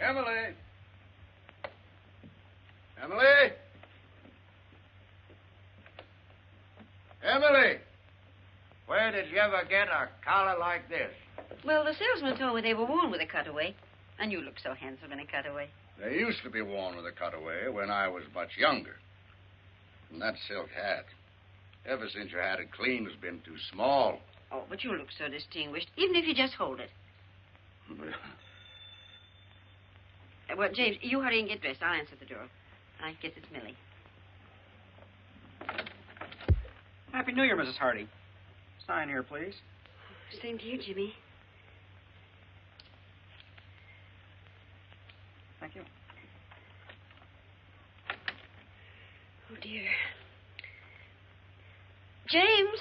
Emily! Emily! Emily! Where did you ever get a collar like this? Well, the salesman told me they were worn with a cutaway. And you look so handsome in a cutaway. They used to be worn with a cutaway when I was much younger. And that silk hat, ever since you had it cleaned, has been too small. Oh, but you look so distinguished, even if you just hold it. Well, James, you hurry and get dressed. I'll answer the door. I guess it's Millie. Happy New Year, Mrs. Hardy. Sign here, please. Same to you, Jimmy. Thank you. Oh, dear. James,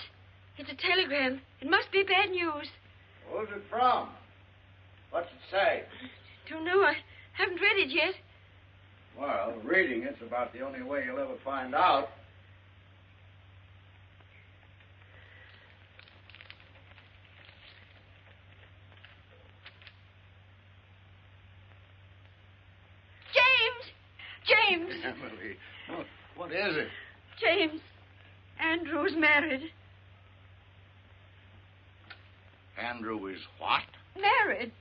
it's a telegram. It must be bad news. Who's it from? What's it say? Don't know. I haven't read it yet. Well, reading it's about the only way you'll ever find out. James! Emily, what is it? James, Andrew's married. Andrew is what? Married?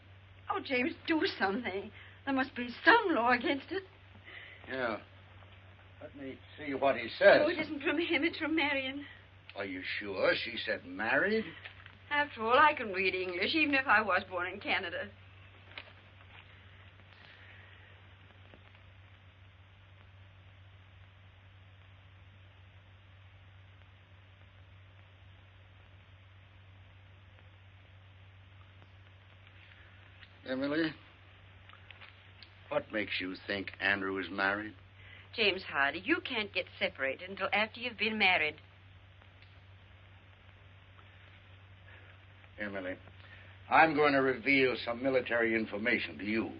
Oh, James, do something. There must be some law against it. Yeah. Let me see what he says. Oh, it isn't from him. It's from Marion. Are you sure? She said married? After all, I can read English, even if I was born in Canada. Emily, what makes you think Andrew is married? James Hardy, you can't get separated until after you've been married. Emily, I'm going to reveal some military information to you.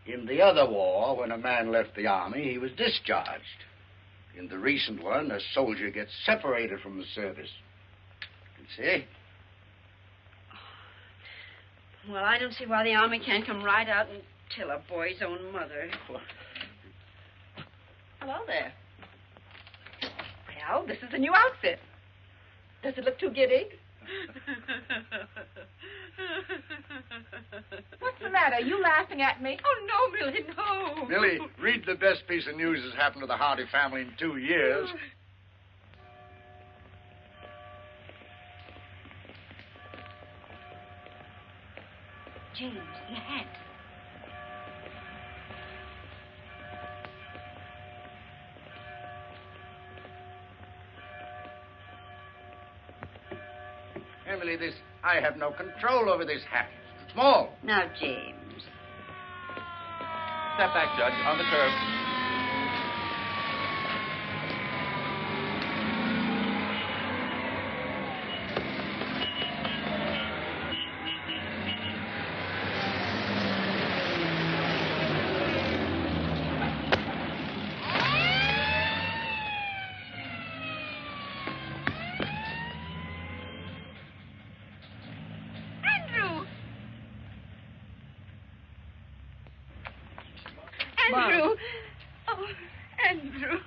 In the other war, when a man left the army, he was discharged. In the recent one, a soldier gets separated from the service. You see? Well, I don't see why the Army can't come right out and tell a boy's own mother. Hello there. Well, this is the new outfit. Does it look too giddy? What's the matter? Are you laughing at me? Oh, no, Millie, no. Millie, read the best piece of news that's happened to the Hardy family in 2 years. James, your hat. Emily, I have no control over this hat. It's too small. Now, James. Step back, Judge, on the curb. Andrew. Oh, Andrew.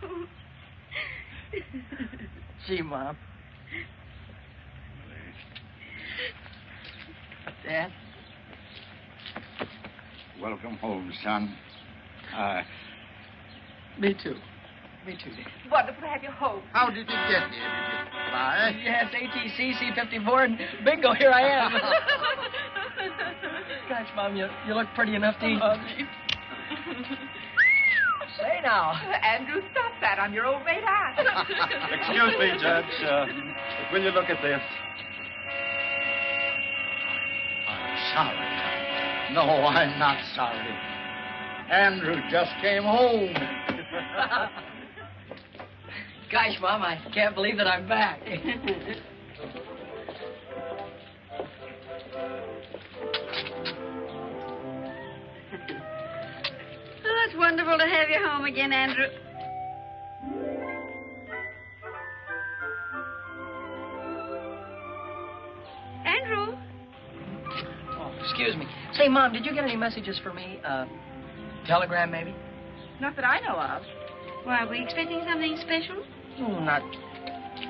Gee, Mom. Dad? Welcome home, son. Me too. Me too, Dad. Wonderful to have you home. How did you get here? Did you fly? Yes, ATC, C-54, and bingo, here I am. Gosh, Mom, you look pretty enough to eat. Say now. Andrew, stop that. I'm your old mate aunt. Excuse me, Judge. Will you look at this? I'm sorry. No, I'm not sorry. Andrew just came home. Gosh, Mom, I can't believe that I'm back. Oh, it's wonderful to have you home again, Andrew. Andrew? Oh, excuse me. Say, Mom, did you get any messages for me? Telegram, maybe? Not that I know of. Why, are we expecting something special? Oh, not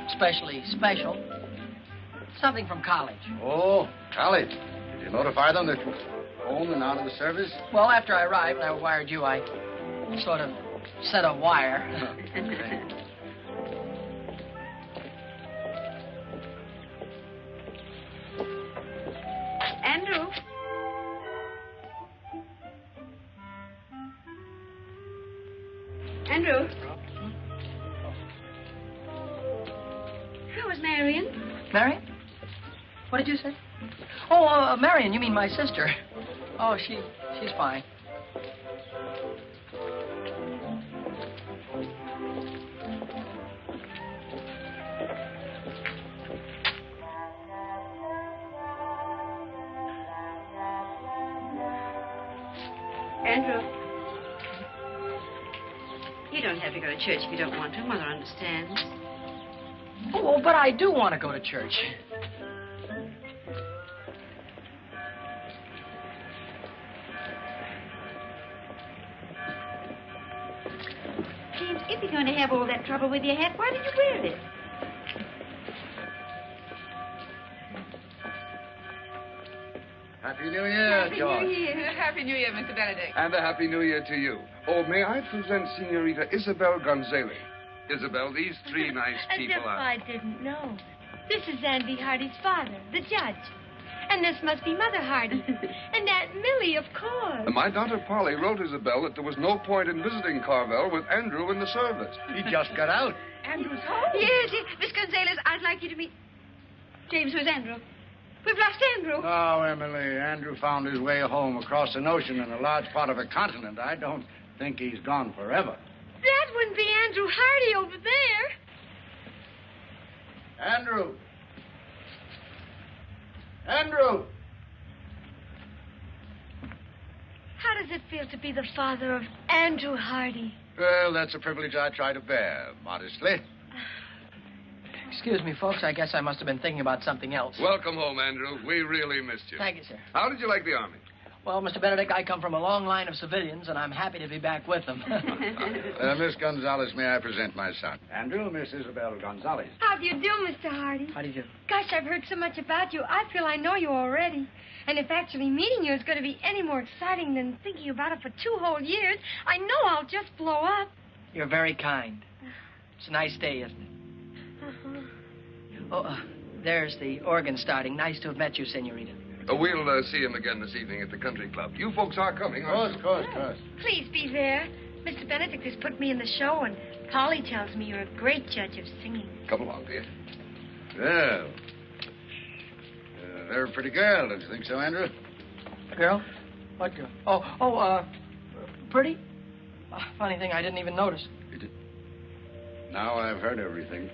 especially special. Something from college. Oh, college. Did you notify them that you're home and out of the service? Well, after I arrived and I wired you, I sort of set a wire. Andrew? Andrew? How was Marion? Marion? What did you say? Oh, Marion, you mean my sister. Oh, she's fine. Andrew? You don't have to go to church if you don't want to. Mother understands. Oh, but I do want to go to church. James, if you're going to have all that trouble with your hat, why did you wear it? Happy New Year, George. New Year. Happy New Year, Mr. Benedict. And a Happy New Year to you. Oh, may I present Senorita Isobel Gonzales? Isabel, these three nice As people if are... I didn't know. This is Andy Hardy's father, the judge. And this must be Mother Hardy. And Aunt Millie, of course. And my daughter Polly wrote Isabel that there was no point in visiting Carvel with Andrew in the service. He just got out. Andrew's home. Yes, Miss Gonzales, I'd like you to meet... James, where's Andrew? We've lost Andrew. Oh, Emily, Andrew found his way home across an ocean and a large part of a continent. I don't think he's gone forever. That wouldn't be Andrew Hardy over there. Andrew! Andrew! How does it feel to be the father of Andrew Hardy? Well, that's a privilege I try to bear, modestly. Excuse me, folks. I guess I must have been thinking about something else. Welcome home, Andrew. We really missed you. Thank you, sir. How did you like the Army? Well, Mr. Benedict, I come from a long line of civilians, and I'm happy to be back with them. Miss Gonzales, may I present my son? Andrew, Miss Isobel Gonzales. How do you do, Mr. Hardy? How do you do? Gosh, I've heard so much about you. I feel I know you already. And if actually meeting you is going to be any more exciting than thinking about it for 2 whole years, I know I'll just blow up. You're very kind. It's a nice day, isn't it? Uh-huh. Oh, there's the organ starting. Nice to have met you, Senorita. We'll see him again this evening at the country club. You folks are coming, aren't you? Of course. Please be there. Mr. Benedict has put me in the show, and Polly tells me you're a great judge of singing. Come along, dear. Well, they're a pretty girl, don't you think so, Andrew? Girl? What girl? Pretty? Funny thing, I didn't even notice. You did? Now I've heard everything.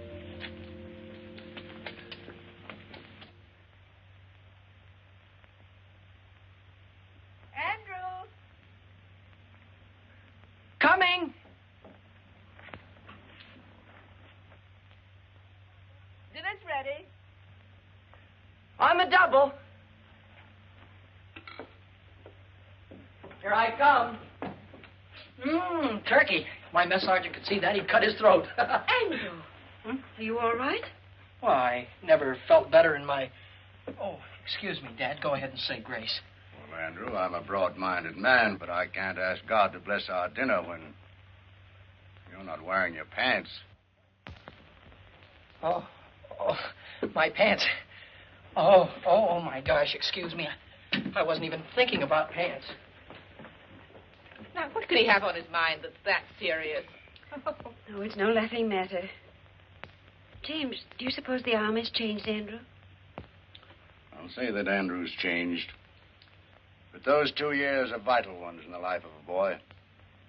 Andrew. Coming! Dinner's ready. On the double. Here I come. Turkey. My mess sergeant could see that. He'd cut his throat. Andrew. Are you all right? Well, I never felt better in my... Oh, excuse me, Dad. Go ahead and say grace. Well, Andrew, I'm a broad-minded man, but I can't ask God to bless our dinner when you're not wearing your pants. Oh, my pants. Oh, my gosh, excuse me. I wasn't even thinking about pants. Now, what could he have on his mind that's that serious? Oh, it's no laughing matter. James, do you suppose the Army's changed Andrew? I'll say that Andrew's changed. But those 2 years are vital ones in the life of a boy.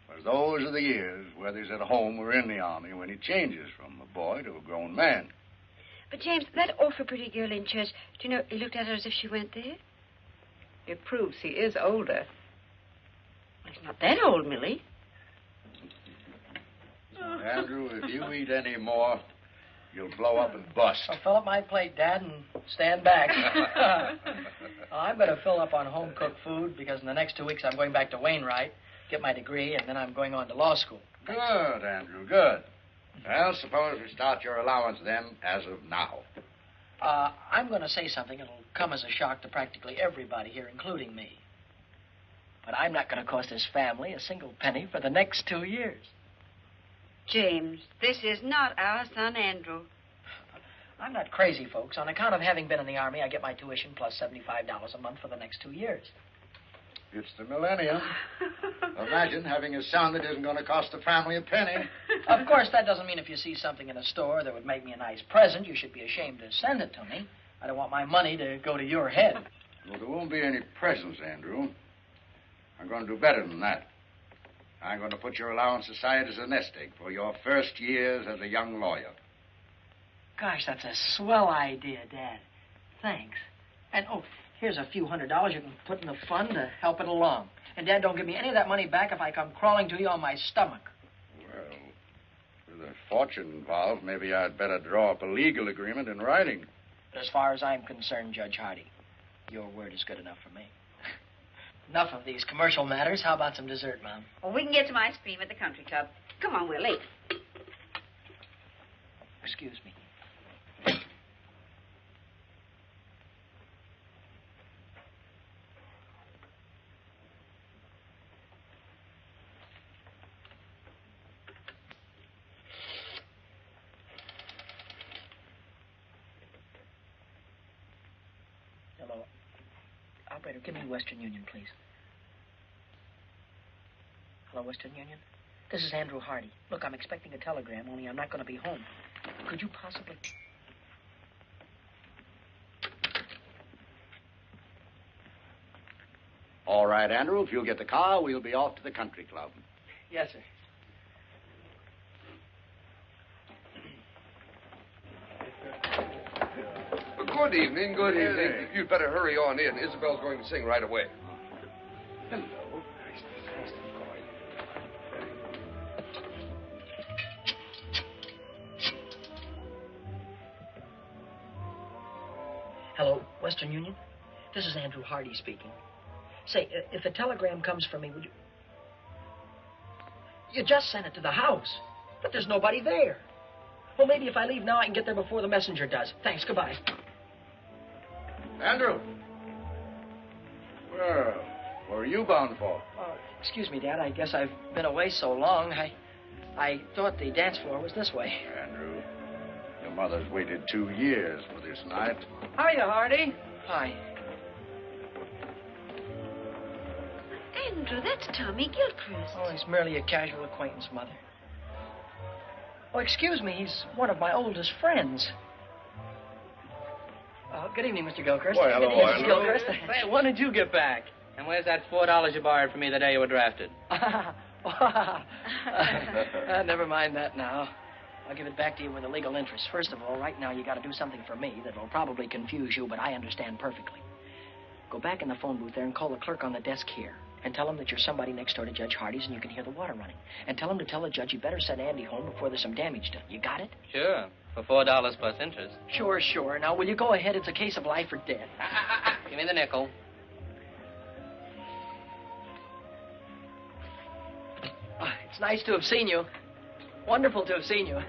Because those are the years, whether he's at home or in the Army, when he changes from a boy to a grown man. But, James, that awful pretty girl in church, do you know, he looked at her as if she went there? It proves he is older. Well, he's not that old, Millie. Andrew, if you eat any more, you'll blow up and bust. I'll fill up my plate, Dad, and stand back. I better fill up on home-cooked food because in the next 2 weeks I'm going back to Wainwright. get my degree, and then I'm going on to law school. Good, Andrew, good. Well, suppose we start your allowance then as of now. I'm going to say something that'll come as a shock to practically everybody here, including me. But I'm not going to cost this family a single penny for the next 2 years. James, this is not our son, Andrew. I'm not crazy, folks. On account of having been in the Army, I get my tuition plus $75 a month for the next 2 years. It's the millennium. Imagine having a son that isn't going to cost the family a penny. Of course, that doesn't mean if you see something in a store that would make me a nice present, you should be ashamed to send it to me. I don't want my money to go to your head. Well, there won't be any presents, Andrew. I'm going to do better than that. I'm going to put your allowance aside as a nest egg for your first years as a young lawyer. Gosh, that's a swell idea, Dad. Thanks. And, oh, here's a few $100s you can put in the fund to help it along. And, Dad, don't give me any of that money back if I come crawling to you on my stomach. Well, with a fortune involved, maybe I'd better draw up a legal agreement in writing. As far as I'm concerned, Judge Hardy, your word is good enough for me. Enough of these commercial matters. How about some dessert, Mom? Well, we can get some ice cream at the country club. Come on, Willie. Excuse me. Hello. Operator, give me Western Union, please. Hello, Western Union? This is Andrew Hardy. Look, I'm expecting a telegram, only I'm not going to be home. Could you possibly... All right, Andrew, if you'll get the car, we'll be off to the country club. Yes, sir. Good evening, good evening. You'd better hurry on in. Isabel's going to sing right away. Hello. Hello, Western Union? This is Andrew Hardy speaking. Say, if a telegram comes for me, would you... You just sent it to the house, but there's nobody there. Well, maybe if I leave now, I can get there before the messenger does. Thanks, goodbye. Andrew. Well, where are you bound for? Excuse me, Dad. I guess I've been away so long. I thought the dance floor was this way. Andrew, your mother's waited 2 years for this night. Hiya, Hardy. Hi. Andrew, that's Tommy Gilchrist. Oh, he's merely a casual acquaintance, Mother. Oh, excuse me. He's one of my oldest friends. Good evening, Mr. Gilchrist. Why, hello, Good evening, Mr. Andrew. Gilchrist. Say, when did you get back? And where's that $4 you borrowed from me the day you were drafted? Never mind that now. I'll give it back to you with a legal interest. First of all, right now you got to do something for me that will probably confuse you, but I understand perfectly. Go back in the phone booth there and call the clerk on the desk here. And tell him that you're somebody next door to Judge Hardy's and you can hear the water running. And tell him to tell the judge you better send Andy home before there's some damage done. You got it? Sure, for $4 plus interest. Sure, sure. Now, will you go ahead? It's a case of life or death. Give me the nickel. It's nice to have seen you. Wonderful to have seen you.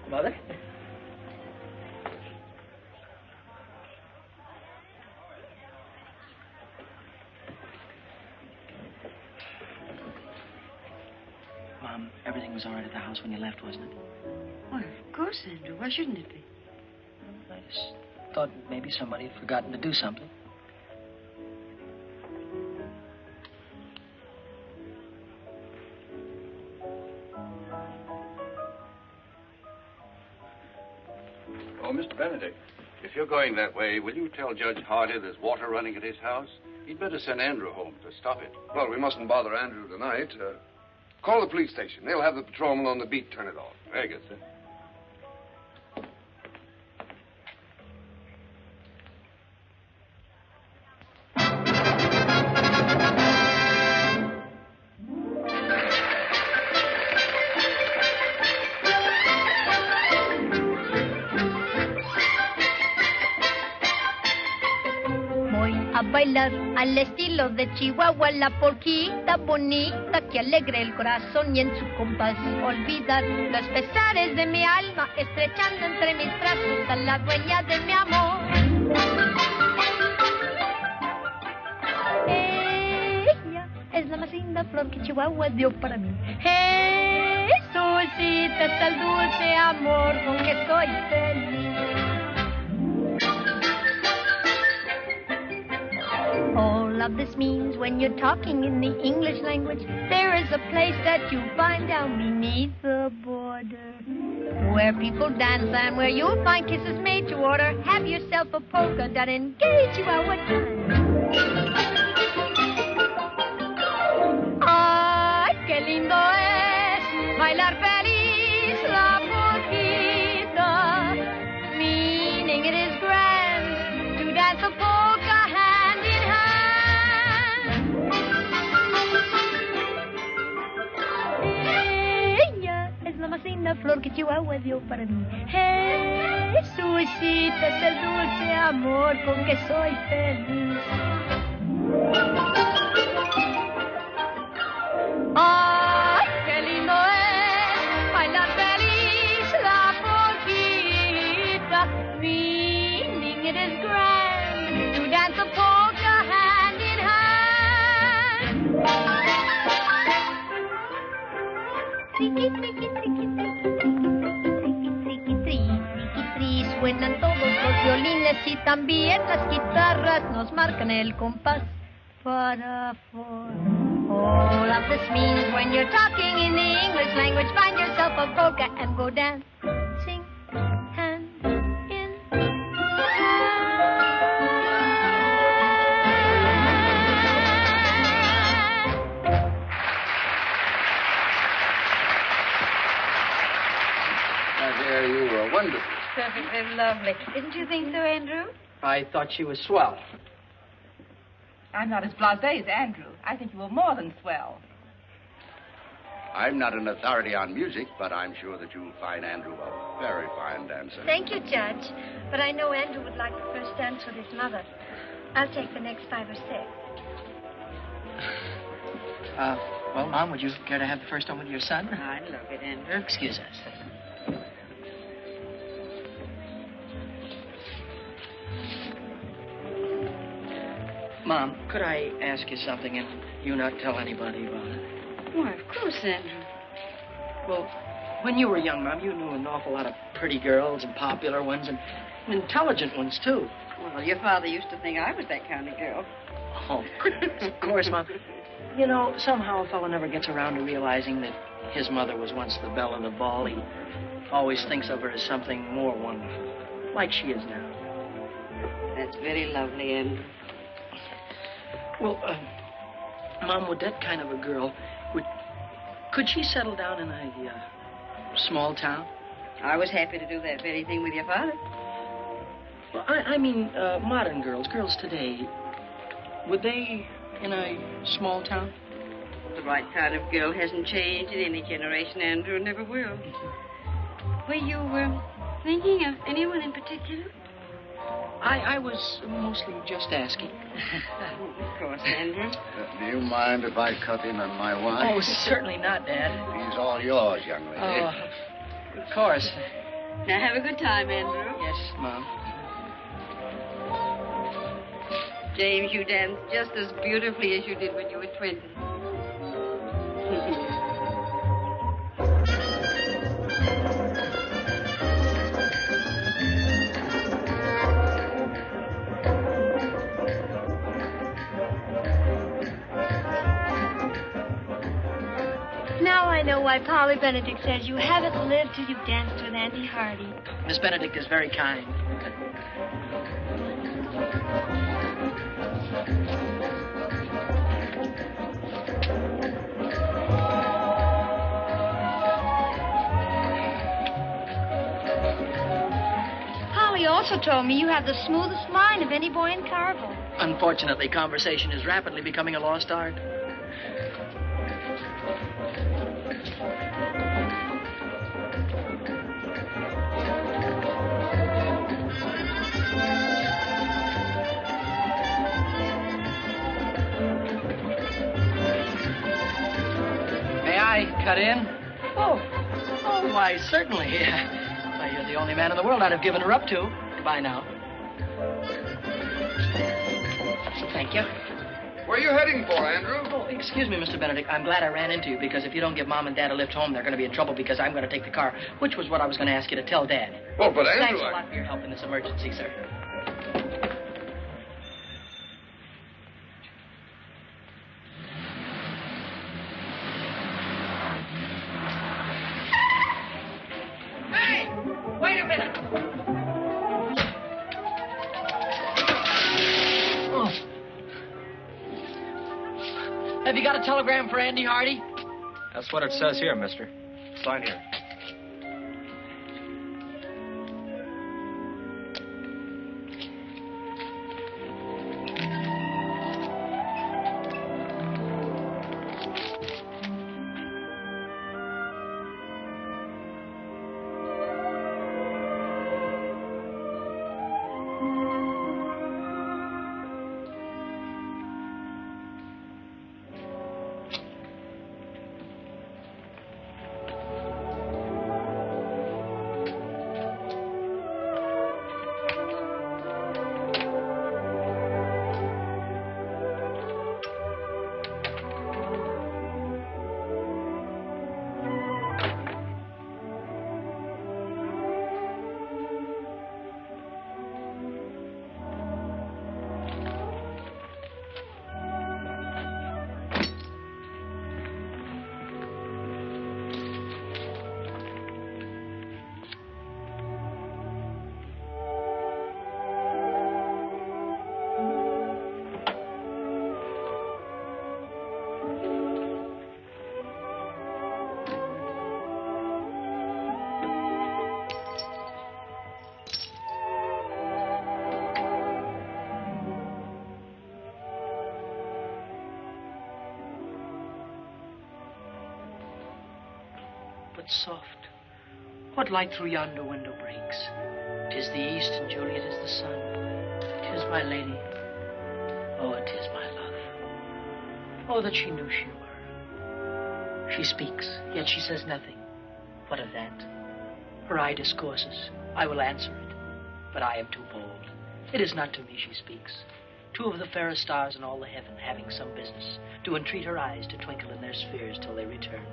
Mother? Mom, everything was all right at the house when you left, wasn't it? Well, of course, Andrew. Why shouldn't it be? I just thought maybe somebody had forgotten to do something. Oh, Mr. Benedict, if you're going that way, will you tell Judge Hardy there's water running at his house? He'd better send Andrew home to stop it. Well, we mustn't bother Andrew tonight. Call the police station. They'll have the patrolman on the beat turn it off. Very good, sir. bailar al estilo de Chihuahua, la polquita bonita que alegra el corazón y en su compás olvidar los pesares de mi alma, estrechando entre mis brazos a la dueña de mi amor. Ella es la más linda flor que Chihuahua dio para mí. Jesucita es el dulce amor con que soy feliz. All of this means when you're talking in the English language, there is a place that you find down beneath the border, where people dance and where you'll find kisses made to order. Have yourself a polka dot, engage you at what time. Ay, qué lindo es bailar feliz la polquita, meaning it is grand to dance a polka hand in hand. Ella es la más linda flor que Chihuahua dio para mí. Jesucita es el dulce amor con que soy feliz. Ay, qué lindo es bailar feliz la polquita, meaning it is grand to dance a polka hand in hand. Triqui, triqui, triqui, triqui, triqui, triqui, tri, suenan todos los violines y también las guitarras nos marcan el compás para for. All of this means when you're talking in the English language, find yourself a polka and go dancing hand in My dear, you were wonderful. Perfectly lovely. Didn't you think so, Andrew? I thought she was swell. I'm not as blasé as Andrew. I think you were more than swell. I'm not an authority on music, but I'm sure that you'll find Andrew a very fine dancer. Thank you, Judge. But I know Andrew would like the first dance with his mother. I'll take the next 5 or 6. Well, Mom, would you care to have the first one with your son? I love it, Andrew. Excuse us. Mom, could I ask you something and you not tell anybody about it? Why, of course, Andrew. Well, when you were young, Mom, you knew an awful lot of pretty girls and popular ones and intelligent ones, too. Well, your father used to think I was that kind of girl. Oh, of course, Mom. You know, somehow a fellow never gets around to realizing that his mother was once the belle of the ball. He always thinks of her as something more wonderful, like she is now. That's very lovely, Andrew. Well, Mom, would that kind of a girl, could she settle down in a small town? I was happy to do that very thing with your father. Well, I mean, modern girls today, would they in a small town? The right kind of girl hasn't changed in any generation, Andrew, never will. Were you thinking of anyone in particular? I was mostly just asking. Of course, Andrew. Do you mind if I cut in on my wine? Oh, certainly not, Dad. He's all yours, young lady. Oh, of course. Now, have a good time, Andrew. Yes, Mom. James, you danced just as beautifully as you did when you were 20. Now I know why Polly Benedict says you haven't lived till you've danced with Auntie Hardy. Miss Benedict is very kind. Polly also told me you have the smoothest mind of any boy in Carvel. Unfortunately, conversation is rapidly becoming a lost art. I cut in? Oh, why, certainly. Why, you're the only man in the world I'd have given her up to. Goodbye now. Thank you. Where are you heading for, Andrew? Oh, excuse me, Mr. Benedict. I'm glad I ran into you, because if you don't give Mom and Dad a lift home, they're going to be in trouble because I'm going to take the car, which was what I was going to ask you to tell Dad. Well, but Andrew... Thanks a lot for your help in this emergency, sir. Hey! Wait a minute! Have you got a telegram for Andy Hardy? That's what it says here, mister. Sign here. Soft. What light through yonder window breaks? 'Tis the east, and Juliet is the sun. 'Tis my lady. Oh, 'tis my love. Oh, that she knew she were. She speaks, yet she says nothing. What of that? Her eye discourses. I will answer it, but I am too bold. It is not to me she speaks. Two of the fairest stars in all the heaven, having some business, do entreat her eyes to twinkle in their spheres till they return.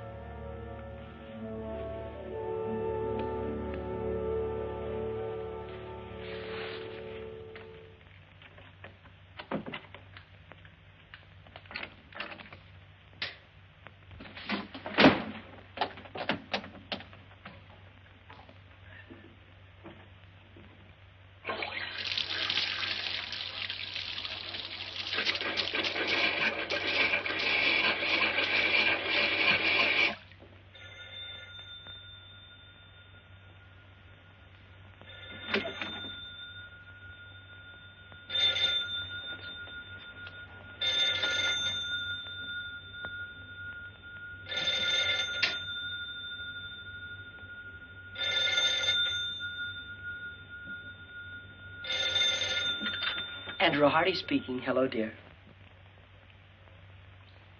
Andrew Hardy speaking. Hello, dear.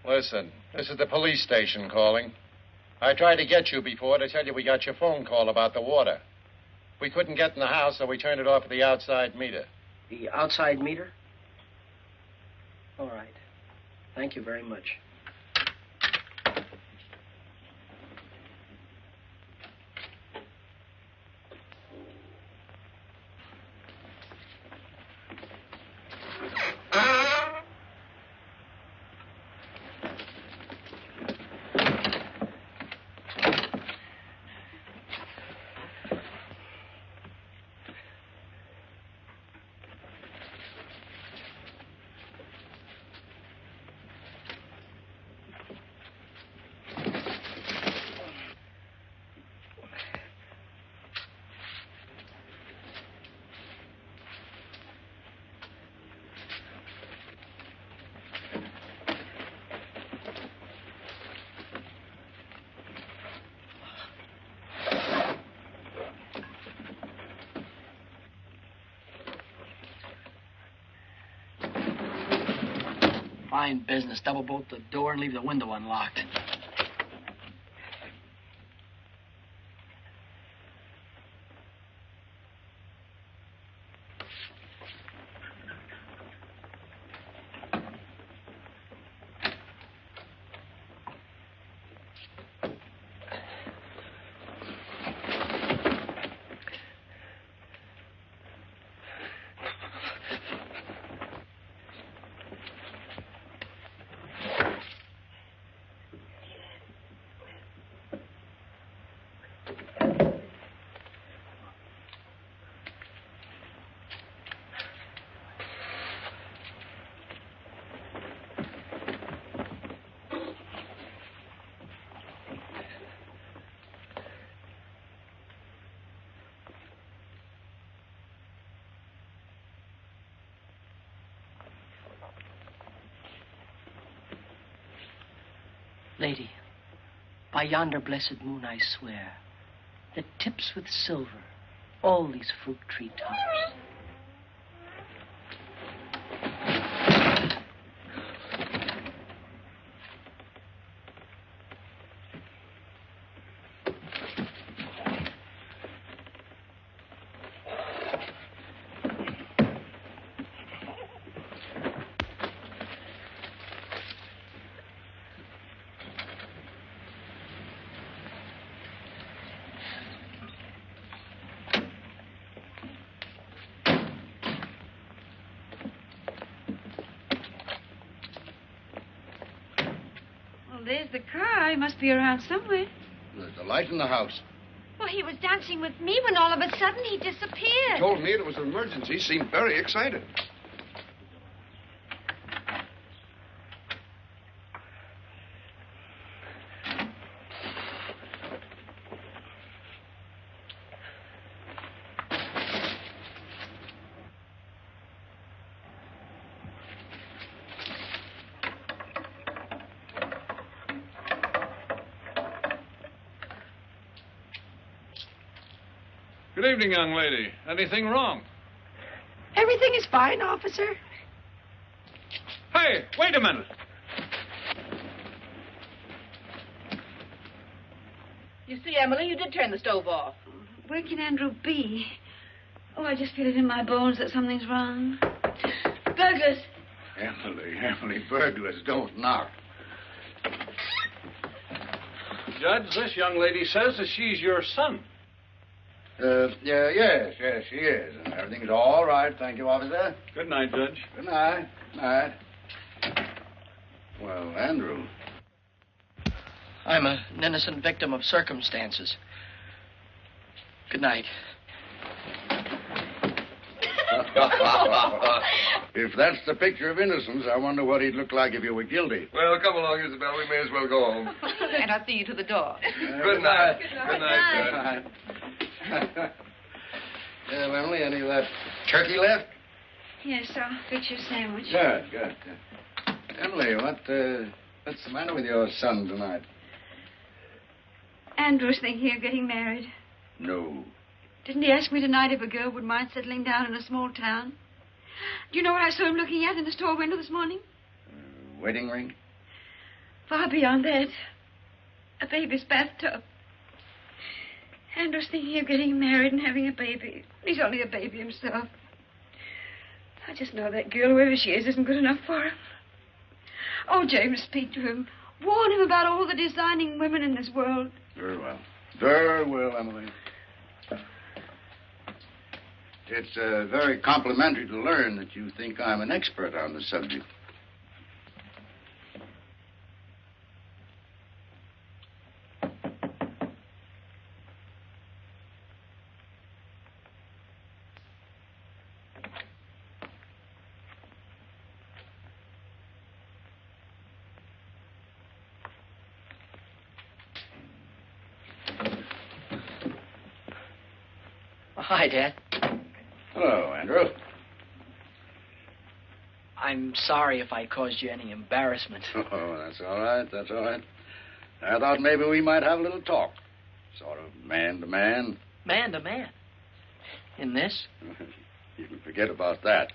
Listen, this is the police station calling. I tried to get you before to tell you we got your phone call about the water. We couldn't get in the house, so we turned it off at the outside meter. The outside meter? All right. Thank you very much. Fine business. Double bolt the door and leave the window unlocked. Lady, by yonder blessed moon I swear, that tips with silver all these fruit tree tops. There's the car. He must be around somewhere. There's a light in the house. Well, he was dancing with me when all of a sudden he disappeared. He told me it was an emergency. He seemed very excited. Good evening, young lady. Anything wrong? Everything is fine, officer. Hey, wait a minute. You see, Emily, you did turn the stove off. Where can Andrew be? Oh, I just feel it in my bones that something's wrong. Burglars. Emily, burglars don't knock. Judge, this young lady says that she's your son. Yes, she is. And everything's all right. Thank you, officer. Good night, Judge. Good night. Night. Well, Andrew. I'm an innocent victim of circumstances. Good night. If that's the picture of innocence, I wonder what he'd look like if you were guilty. Well, come along, Isabel. We may as well go home. And I'll see you to the door. Good night. Good night. Emily, any of that turkey left? Yes, I'll fix your sandwich. Good. Emily, what's the matter with your son tonight? Andrew's thinking of getting married. No. Didn't he ask me tonight if a girl would mind settling down in a small town? Do you know what I saw him looking at in the store window this morning? Wedding ring? Far beyond that. A baby's bathtub. Andrew's thinking of getting married and having a baby. He's only a baby himself. I just know that girl, whoever she is, isn't good enough for him. Oh, James, speak to him. Warn him about all the designing women in this world. Very well. Very well, Emily. It's very complimentary to learn that you think I'm an expert on the subject. Hi, Dad. Hello, Andrew. I'm sorry if I caused you any embarrassment. Oh, that's all right. I thought maybe we might have a little talk. Sort of man to man. Man to man? In this? You can forget about that.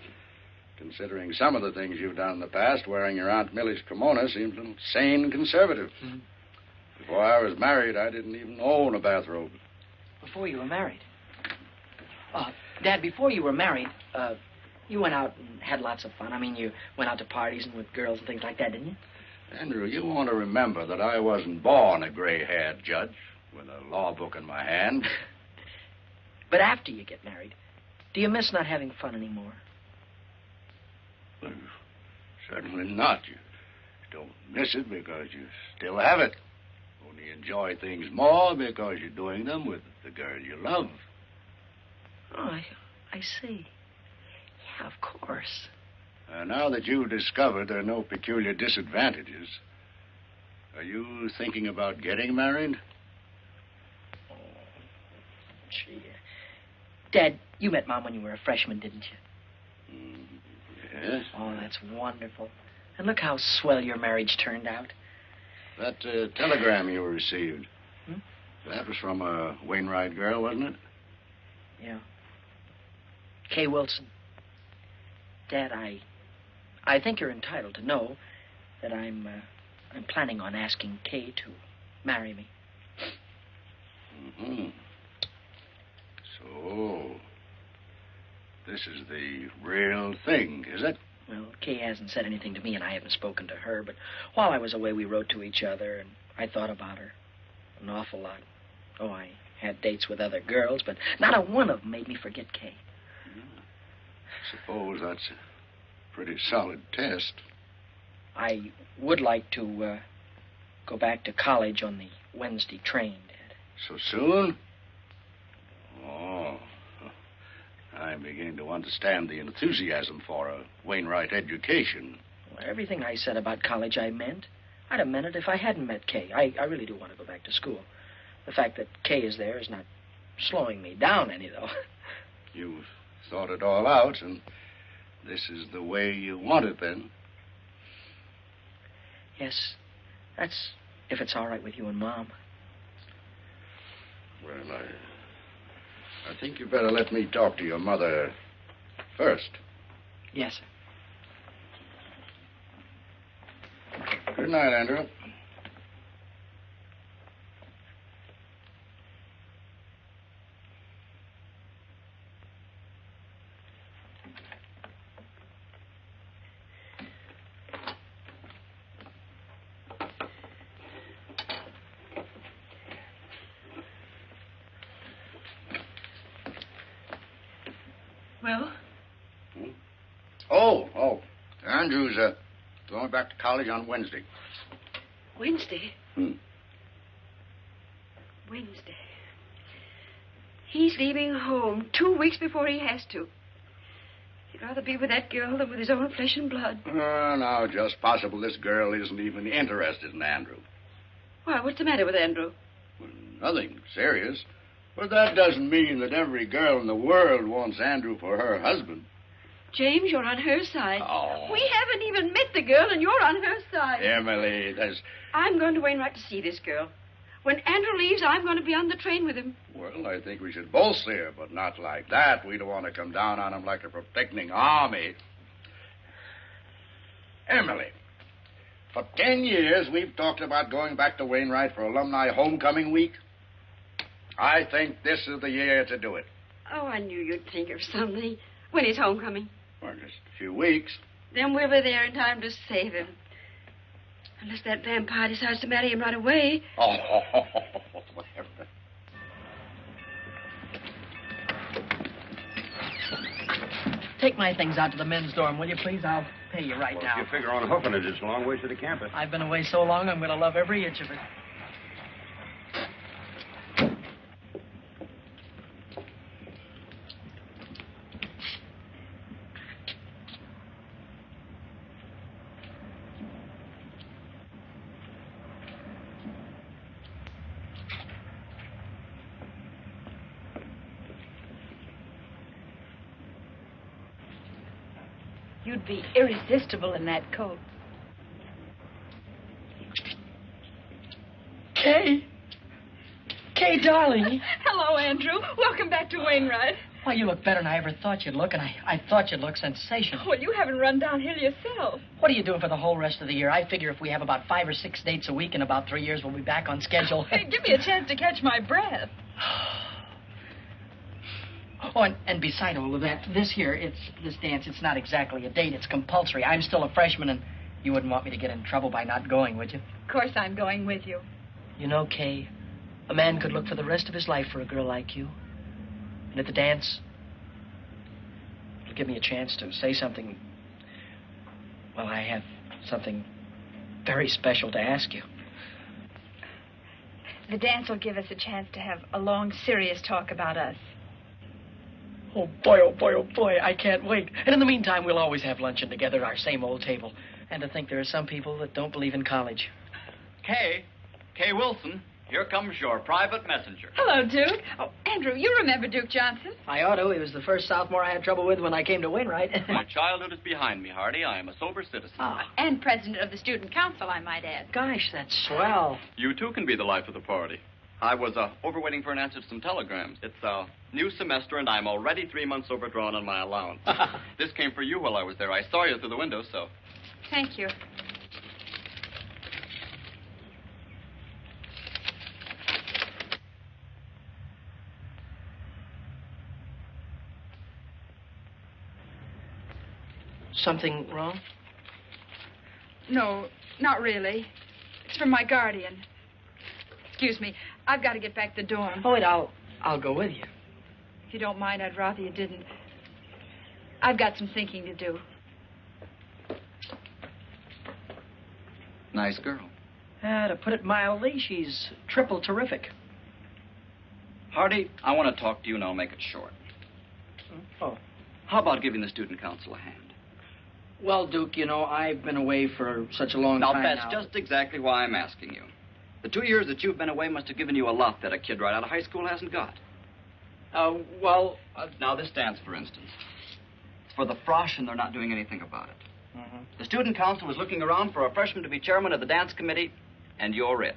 Considering some of the things you've done in the past, wearing your Aunt Millie's kimono seems a little sane and conservative. Hmm. Before I was married, I didn't even own a bathrobe. Before you were married? Dad, before you were married, you went out and had lots of fun. I mean, you went out to parties and with girls and things like that, didn't you? Andrew, you want to remember that I wasn't born a gray-haired judge with a law book in my hand. But after you get married, do you miss not having fun anymore? Well, certainly not. You don't miss it because you still have it. Only enjoy things more because you're doing them with the girl you love. Oh, I see. Yeah, of course. Now that you've discovered there are no peculiar disadvantages, are you thinking about getting married? Oh, gee. Dad, you met Mom when you were a freshman, didn't you? Yes. Oh, that's wonderful. And look how swell your marriage turned out. That telegram you received. Hmm? That was from a Wainwright girl, wasn't it? Yeah. Kay Wilson. Dad, I think you're entitled to know that I'm planning on asking Kay to marry me. Mm-hmm. So, this is the real thing, is it? Well, Kay hasn't said anything to me, and I haven't spoken to her, but while I was away, we wrote to each other, and I thought about her an awful lot. Oh, I had dates with other girls, but not a one of them made me forget Kay. Suppose that's a pretty solid test. I would like to go back to college on the Wednesday train, Dad. So soon? Oh, I'm beginning to understand the enthusiasm for a Wainwright education. Well, everything I said about college I meant. I'd have meant it if I hadn't met Kay. I really do want to go back to school. The fact that Kay is there is not slowing me down any, though. You've thought it all out, and this is the way you want it, then? Yes, that's if it's all right with you and Mom. Well, I think you better let me talk to your mother first. Yes, sir. Good night, Andrew. Well? Oh. Andrew's going back to college on Wednesday. Wednesday? Hmm. Wednesday. He's leaving home 2 weeks before he has to. He'd rather be with that girl than with his own flesh and blood. No, just possible this girl isn't even interested in Andrew. Why, what's the matter with Andrew? Well, nothing serious. But that doesn't mean that every girl in the world wants Andrew for her husband. James, you're on her side. Oh. We haven't even met the girl, and you're on her side. Emily, there's... I'm going to Wainwright to see this girl. When Andrew leaves, I'm going to be on the train with him. Well, I think we should both see her, but not like that. We don't want to come down on him like a protecting army. Emily, for 10 years, we've talked about going back to Wainwright for alumni homecoming week. I think this is the year to do it. Oh, I knew you'd think of something. When is homecoming? Well, just a few weeks. Then we'll be there in time to save him. Unless that vampire decides to marry him right away. Oh, whatever. Take my things out to the men's dorm, will you, please? I'll pay you right now. If you figure on hoofing it, it's a long ways to the campus. I've been away so long, I'm going to love every inch of it. You'd be irresistible in that coat. Kay, darling. Hello, Andrew. Welcome back to Wainwright. Why, you look better than I ever thought you'd look, and I thought you'd look sensational. Well, you haven't run downhill yourself. What are you doing for the whole rest of the year? I figure if we have about 5 or 6 dates a week in about 3 years, we'll be back on schedule. Hey, give me a chance to catch my breath. Oh, and beside all of that, this dance, it's not exactly a date. It's compulsory. I'm still a freshman, and you wouldn't want me to get in trouble by not going, would you? Of course I'm going with you. You know, Kay, a man could look for the rest of his life for a girl like you. And at the dance, it'll give me a chance to say something. Well, I have something very special to ask you. The dance will give us a chance to have a long, serious talk about us. Oh, boy, I can't wait. And in the meantime, we'll always have luncheon together at our same old table. And to think there are some people that don't believe in college. Kay Wilson. Here comes your private messenger. Hello, Duke. Oh, Andrew, you remember Duke Johnson? I ought to. He was the first sophomore I had trouble with when I came to Wainwright. My childhood is behind me, Hardy. I am a sober citizen. And president of the student council, I might add. Gosh, that's swell. You, too, can be the life of the party. I was overwaiting for an answer to some telegrams. It's a new semester, and I'm already 3 months overdrawn on my allowance. This came for you while I was there. I saw you through the window, so... Thank you. Something wrong? No, not really. It's from my guardian. Excuse me. I've got to get back to the dorm. Oh, wait, I'll go with you. If you don't mind, I'd rather you didn't. I've got some thinking to do. Nice girl. To put it mildly, she's triple terrific. Hardy, I want to talk to you, and I'll make it short. Oh. How about giving the student council a hand? Well, Duke, you know, I've been away for such a long time now. That's just exactly why I'm asking you. The 2 years that you've been away must have given you a lot that a kid right out of high school hasn't got. Well... now, this dance, for instance. It's for the frosh, and they're not doing anything about it. The student council is looking around for a freshman to be chairman of the dance committee, and you're it.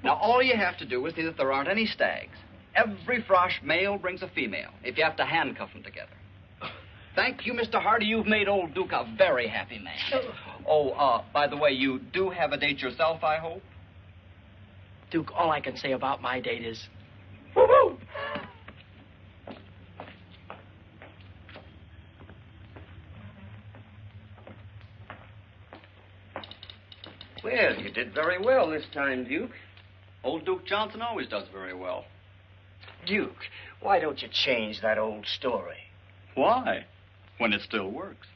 Now, all you have to do is see that there aren't any stags. Every frosh male brings a female, if you have to handcuff them together. Thank you, Mr. Hardy. You've made old Duke a very happy man. By the way, you do have a date yourself, I hope? Duke, all I can say about my date is... Woo-hoo! Well, you did very well this time, Duke. Old Duke Johnson always does very well. Duke, why don't you change that old story? Why? When it still works.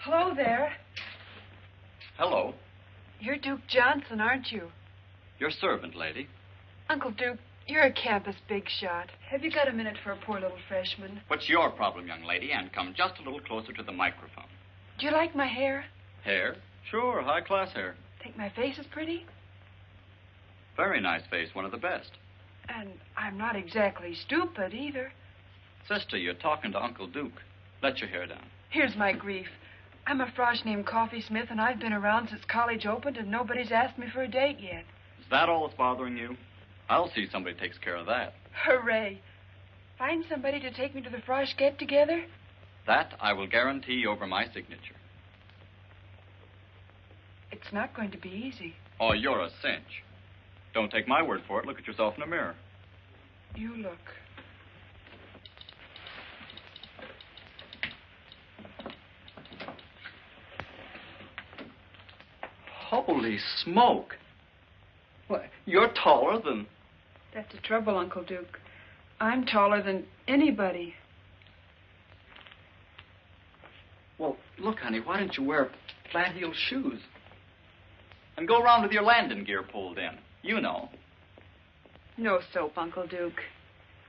Hello there. Hello. You're Duke Johnson, aren't you? Your servant, lady. Uncle Duke, you're a campus big shot. Have you got a minute for a poor little freshman? What's your problem, young lady? And come just a little closer to the microphone. Do you like my hair? Hair? Sure, high-class hair. Think my face is pretty? Very nice face, one of the best. And I'm not exactly stupid, either. Sister, you're talking to Uncle Duke. Let your hair down. Here's my grief. I'm a frosh named Coffee Smith, and I've been around since college opened, and nobody's asked me for a date yet. Is that all that's bothering you? I'll see somebody takes care of that. Hooray. Find somebody to take me to the frosh get-together? That I will guarantee over my signature. It's not going to be easy. Oh, you're a cinch. Don't take my word for it. Look at yourself in the mirror. You look. Holy smoke. Why, you're taller than... That's the trouble, Uncle Duke. I'm taller than anybody. Well, look, honey, why don't you wear flat-heeled shoes? And go around with your landing gear pulled in. You know. No soap, Uncle Duke.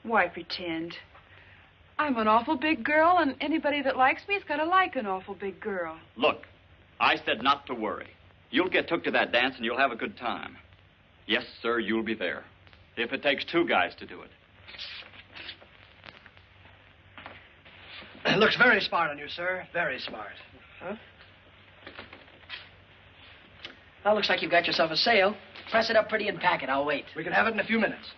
Why pretend? I'm an awful big girl, and anybody that likes me's got to like an awful big girl. Look, I said not to worry. You'll get took to that dance, and you'll have a good time. Yes, sir, you'll be there. If it takes 2 guys to do it. It looks very smart on you, sir. Very smart. Huh? Well, looks like you've got yourself a sale. Press it up pretty and pack it. I'll wait. We can have it in a few minutes.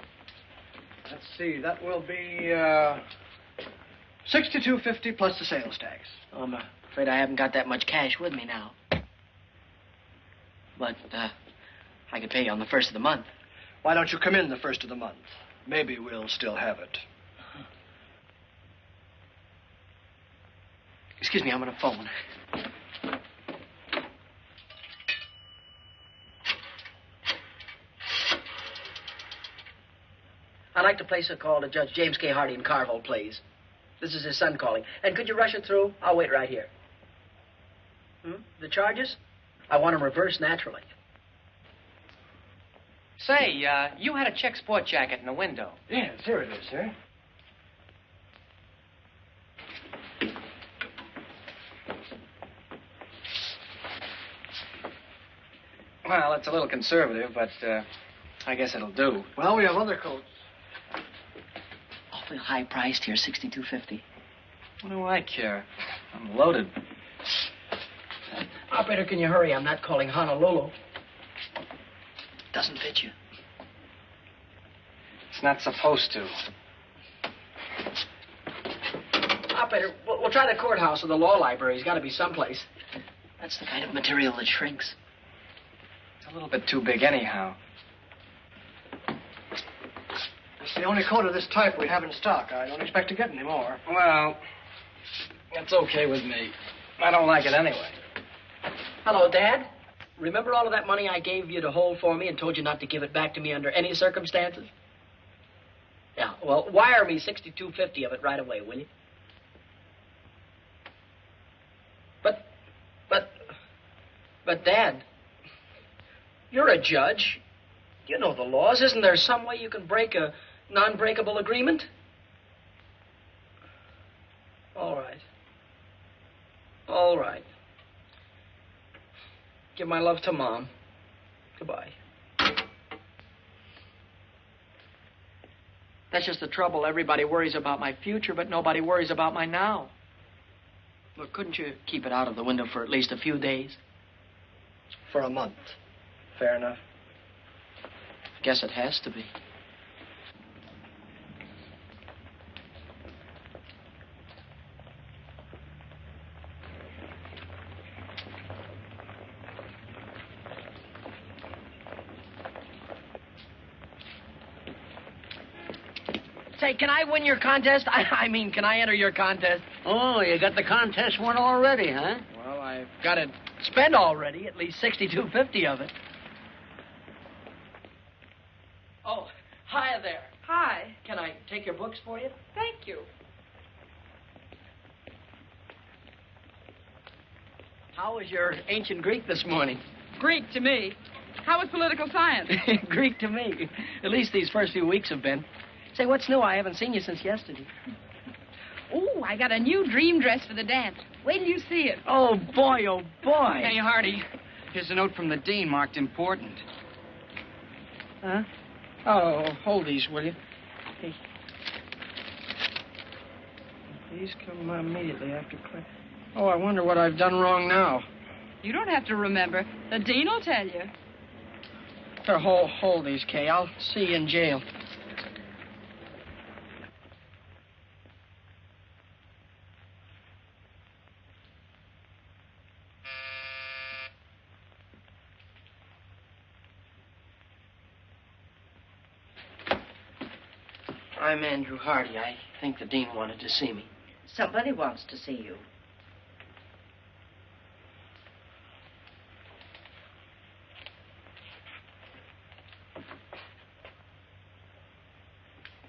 Let's see. That will be $62.50 plus the sales tax. Oh, I'm afraid I haven't got that much cash with me now. But I could pay you on the 1st of the month. Why don't you come in the 1st of the month? Maybe we'll still have it. Excuse me, I'm on a phone. I'd like to place a call to Judge James K. Hardy in Carvel, please. This is his son calling. And could you rush it through? I'll wait right here. The charges? I want them reversed naturally. Say, you had a check sport jacket in the window. Yes, here it is, sir. Well, it's a little conservative, but I guess it'll do. Well, we have other coats. Awfully high priced here, $62.50. What do I care? I'm loaded. Operator, can you hurry? I'm not calling Honolulu. Doesn't fit you. It's not supposed to. Operator, we'll try the courthouse or the law library. He's got to be someplace. That's the kind of material that shrinks. It's a little bit too big anyhow. It's the only coat of this type we have in stock. I don't expect to get any more. Well, it's okay with me. I don't like it anyway. Hello, Dad. Remember all of that money I gave you to hold for me and told you not to give it back to me under any circumstances? Yeah, well, wire me $62.50 of it right away, will you? But, Dad, you're a judge. You know the laws. Isn't there some way you can break a non-breakable agreement? All right. All right. Give my love to Mom. Goodbye. That's just the trouble. Everybody worries about my future, but nobody worries about my now. Look, couldn't you keep it out of the window for at least a few days? For a month. Fair enough. I guess it has to be. Say, can I win your contest? I mean, can I enter your contest? Oh, you got the contest won already, huh? Well, I've got it spent already, at least $62.50 of it. Oh, hi there. Hi. Can I take your books for you? Thank you. How was your ancient Greek this morning? Greek to me. How was political science? Greek to me. At least these first few weeks have been. Say, what's new? I haven't seen you since yesterday. Oh, I got a new dream dress for the dance. Wait till you see it. Oh, boy, oh, boy. Hey, Hardy, here's a note from the dean marked important. Huh? Oh, hold these, will you? Hey. Please come immediately after class. Oh, I wonder what I've done wrong now. You don't have to remember. The dean will tell you. Here, hold these, Kay. I'll see you in jail. I'm Andrew Hardy. I think the dean wanted to see me. Somebody wants to see you.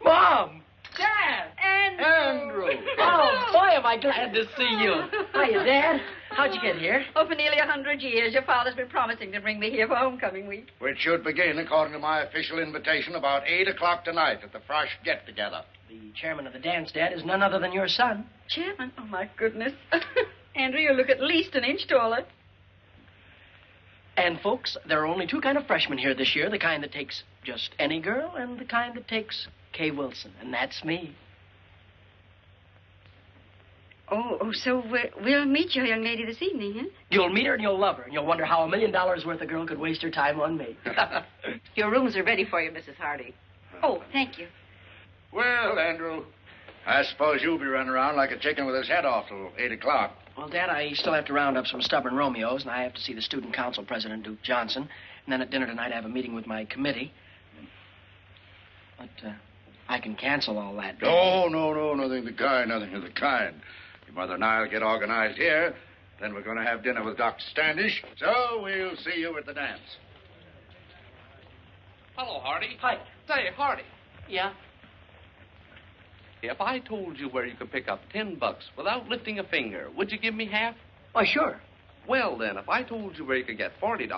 Mom! Dad! Andrew! Oh, boy, am I glad to see you. Hiya, Dad. How'd you get here? Oh, for nearly 100 years. Your father's been promising to bring me here for homecoming week. Which should begin, according to my official invitation, about 8 o'clock tonight at the Frosh get-together. The chairman of the dance, Dad, is none other than your son. Chairman? Oh, my goodness. Andrew, you look at least an inch taller. And, folks, there are only two kind of freshmen here this year. The kind that takes just any girl and the kind that takes Kay Wilson. And that's me. Oh, so we'll meet your young lady this evening, huh? You'll meet her and you'll love her. And you'll wonder how $1 million worth of girl could waste her time on me. Your rooms are ready for you, Mrs. Hardy. Oh, thank you. Well, Andrew, I suppose you'll be running around like a chicken with his head off till 8 o'clock. Well, Dad, I still have to round up some stubborn Romeos, and I have to see the student council president, Duke Johnson. And then at dinner tonight, I have a meeting with my committee. But I can cancel all that. No, nothing of the kind, nothing of the kind. Your mother and I will get organized here. Then we're going to have dinner with Dr. Standish. So we'll see you at the dance. Hello, Hardy. Hi. Say, Hardy. Yeah? If I told you where you could pick up $10 without lifting a finger, would you give me half? Why, sure. Well, then, if I told you where you could get $40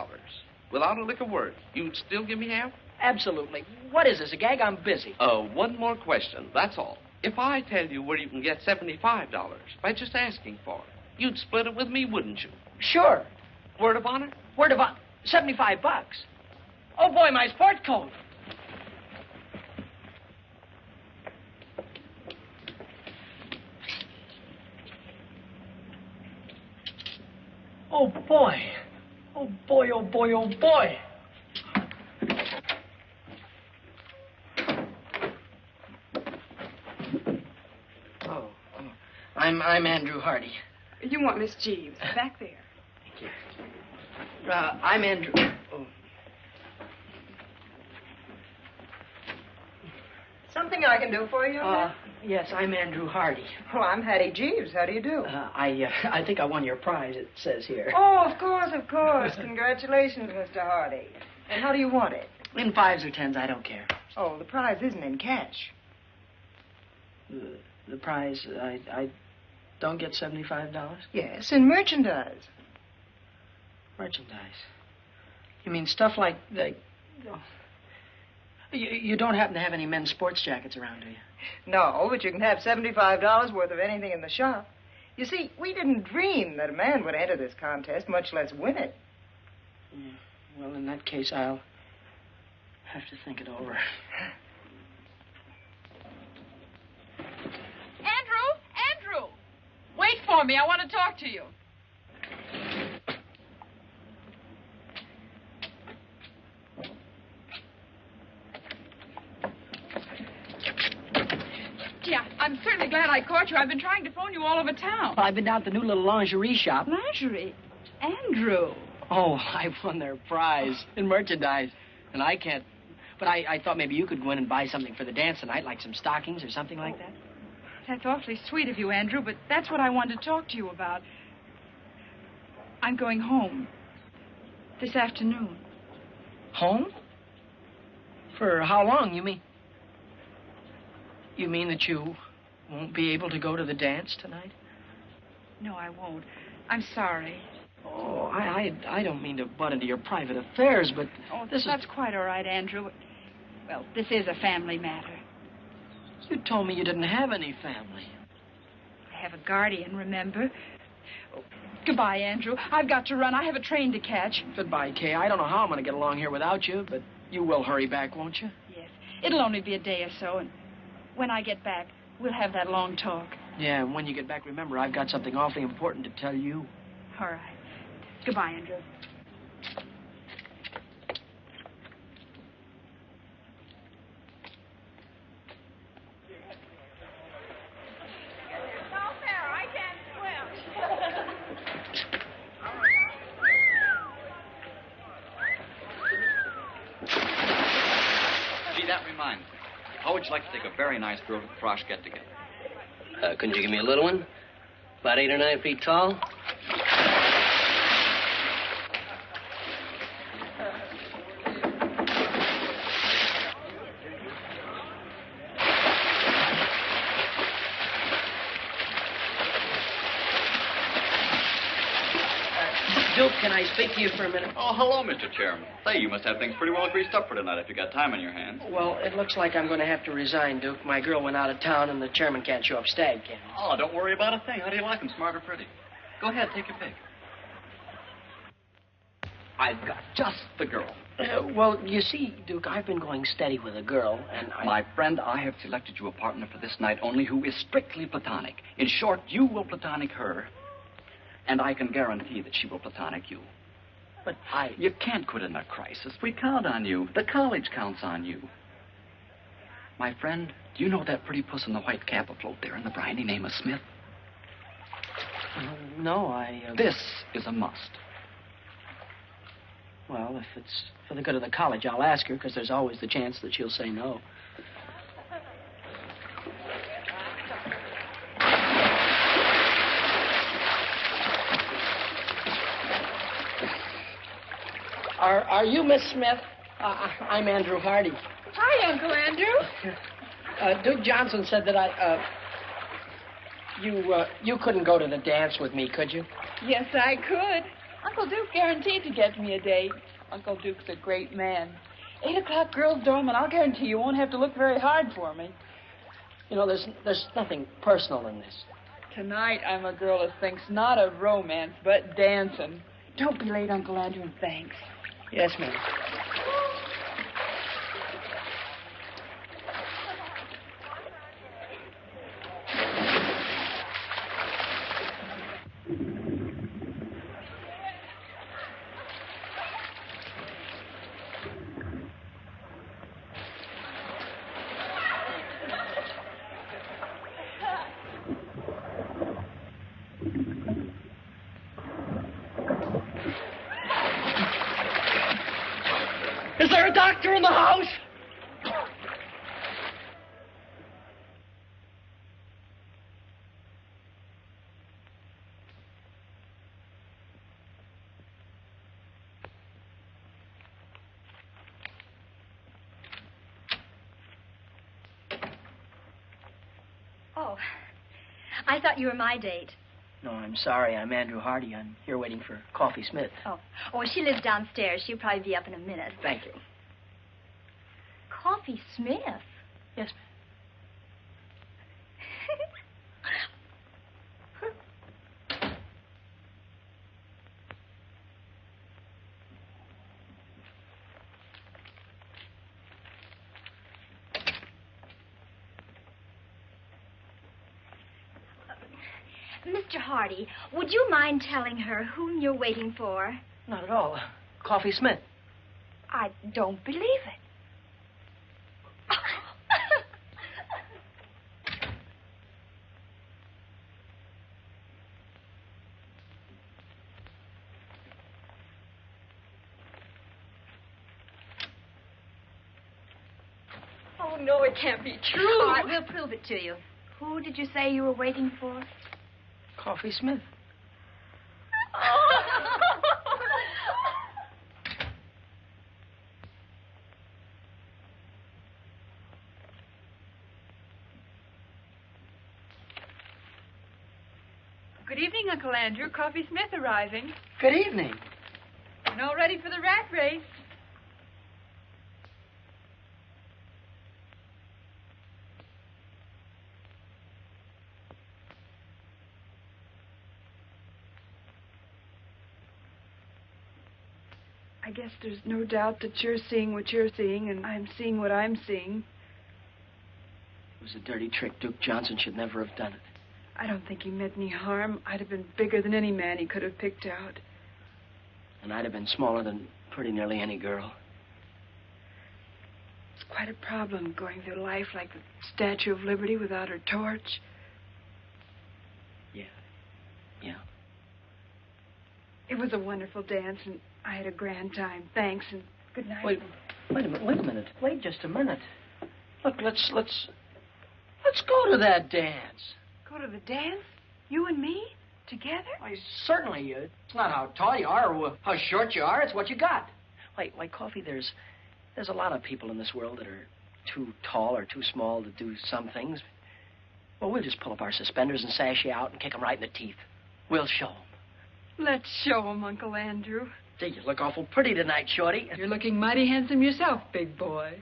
without a lick of word, you'd still give me half? Absolutely. What is this, a gag? I'm busy. One more question, that's all. If I tell you where you can get $75 by just asking for it, you'd split it with me, wouldn't you? Sure. Word of honor? Word of honor. $75. Oh, boy, my sport coat. Oh, boy. Oh, boy, oh, boy, oh, boy. I'm Andrew Hardy. You want Miss Jeeves, back there. Thank you. I'm Andrew... Oh. Something I can do for you? Yes, I'm Andrew Hardy. Well, I'm Hattie Jeeves. How do you do? I think I won your prize, it says here. Oh, of course, of course. Congratulations, Mr. Hardy. And how do you want it? In 5s or 10s, I don't care. Oh, the prize isn't in cash. The prize, I don't get $75? Yes, in merchandise. Merchandise? You mean stuff like the... Oh. You don't happen to have any men's sports jackets around, do you? No, but you can have $75 worth of anything in the shop. You see, we didn't dream that a man would enter this contest, much less win it. Well, in that case, I'll have to think it over. Andrew! Wait for me. I want to talk to you. Yeah, I'm certainly glad I caught you. I've been trying to phone you all over town. Well, I've been down to the new little lingerie shop. Lingerie? Andrew. Oh, I won their prize in merchandise. And I can't... But I thought maybe you could go in and buy something for the dance tonight, like some stockings or something like that. That's awfully sweet of you, Andrew, but that's what I wanted to talk to you about. I'm going home this afternoon. Home? For how long, you mean? You mean that you won't be able to go to the dance tonight? No, I won't. I'm sorry. Oh, I don't mean to butt into your private affairs, but that's quite all right, Andrew. Well, this is a family matter. You told me you didn't have any family. I have a guardian, remember? Oh, goodbye, Andrew. I've got to run. I have a train to catch. Goodbye, Kay. I don't know how I'm going to get along here without you, but you will hurry back, won't you? Yes. It'll only be a day or so, and when I get back, we'll have that long talk. Yeah, and when you get back, remember, I've got something awfully important to tell you. All right. Goodbye, Andrew. Gee, that reminds me. How would you like to take a very nice girl to the Frosh get-together? Couldn't you give me a little one? About 8 or 9 feet tall? Duke, can I speak to you for a minute? Oh, hello, Mr. Chairman. Say, you must have things pretty well greased up for tonight if you got time on your hands. Well, it looks like I'm going to have to resign, Duke. My girl went out of town, and the chairman can't show up stag candy. Oh, don't worry about a thing. How do you like them, smart or pretty? Go ahead, take your pick. I've got just the girl. Well, you see, Duke, I've been going steady with a girl, and My friend, I have selected you a partner for this night only who is strictly platonic. In short, you will platonic her, and I can guarantee that she will platonic you. But You can't quit in a crisis. We count on you. The college counts on you. My friend, do you know that pretty puss in the white cap afloat there in the briny name of Smith? No, This is a must. Well, if it's for the good of the college, I'll ask her, because there's always the chance that she'll say no. Are you Miss Smith? I'm Andrew Hardy. Hi, Uncle Andrew. Duke Johnson said that you couldn't go to the dance with me, could you? Yes, I could. Uncle Duke guaranteed to get me a date. Uncle Duke's a great man. 8 o'clock girls' dorm, and I'll guarantee you won't have to look very hard for me. You know, there's nothing personal in this. Tonight, I'm a girl who thinks not of romance, but dancing. Don't be late, Uncle Andrew, and thanks. Yes, ma'am. Is there a doctor in the house? Oh, I thought you were my date. No, I'm sorry. I'm Andrew Hardy. I'm here waiting for Coffee Smith. Oh, she lives downstairs. She'll probably be up in a minute. Thank you. Coffee Smith? Yes, Mr. Hardy, would you mind telling her whom you're waiting for? Not at all. Coffee Smith. I don't believe it. Oh, no, it can't be true. All right, we'll prove it to you. Who did you say you were waiting for? Coffee Smith. Good evening, Uncle Andrew. Coffee Smith arriving. Good evening. And all ready for the rat race. I guess there's no doubt that you're seeing what you're seeing, and I'm seeing what I'm seeing. It was a dirty trick. Duke Johnson should never have done it. I don't think he meant any harm. I'd have been bigger than any man he could have picked out. And I'd have been smaller than pretty nearly any girl. It's quite a problem going through life like the Statue of Liberty without her torch. Yeah. It was a wonderful dance, and I had a grand time. Thanks, and good night. Wait a minute. Wait just a minute. Look, let's go to that dance. Go to the dance? You and me? Together? Why, certainly. It's not how tall you are or how short you are. It's what you got. Why, Coffee, there's a lot of people in this world that are too tall or too small to do some things. Well, we'll just pull up our suspenders and sash you out and kick them right in the teeth. We'll show them. Let's show them, Uncle Andrew. Gee, you look awful pretty tonight, Shorty. You're looking mighty handsome yourself, big boy.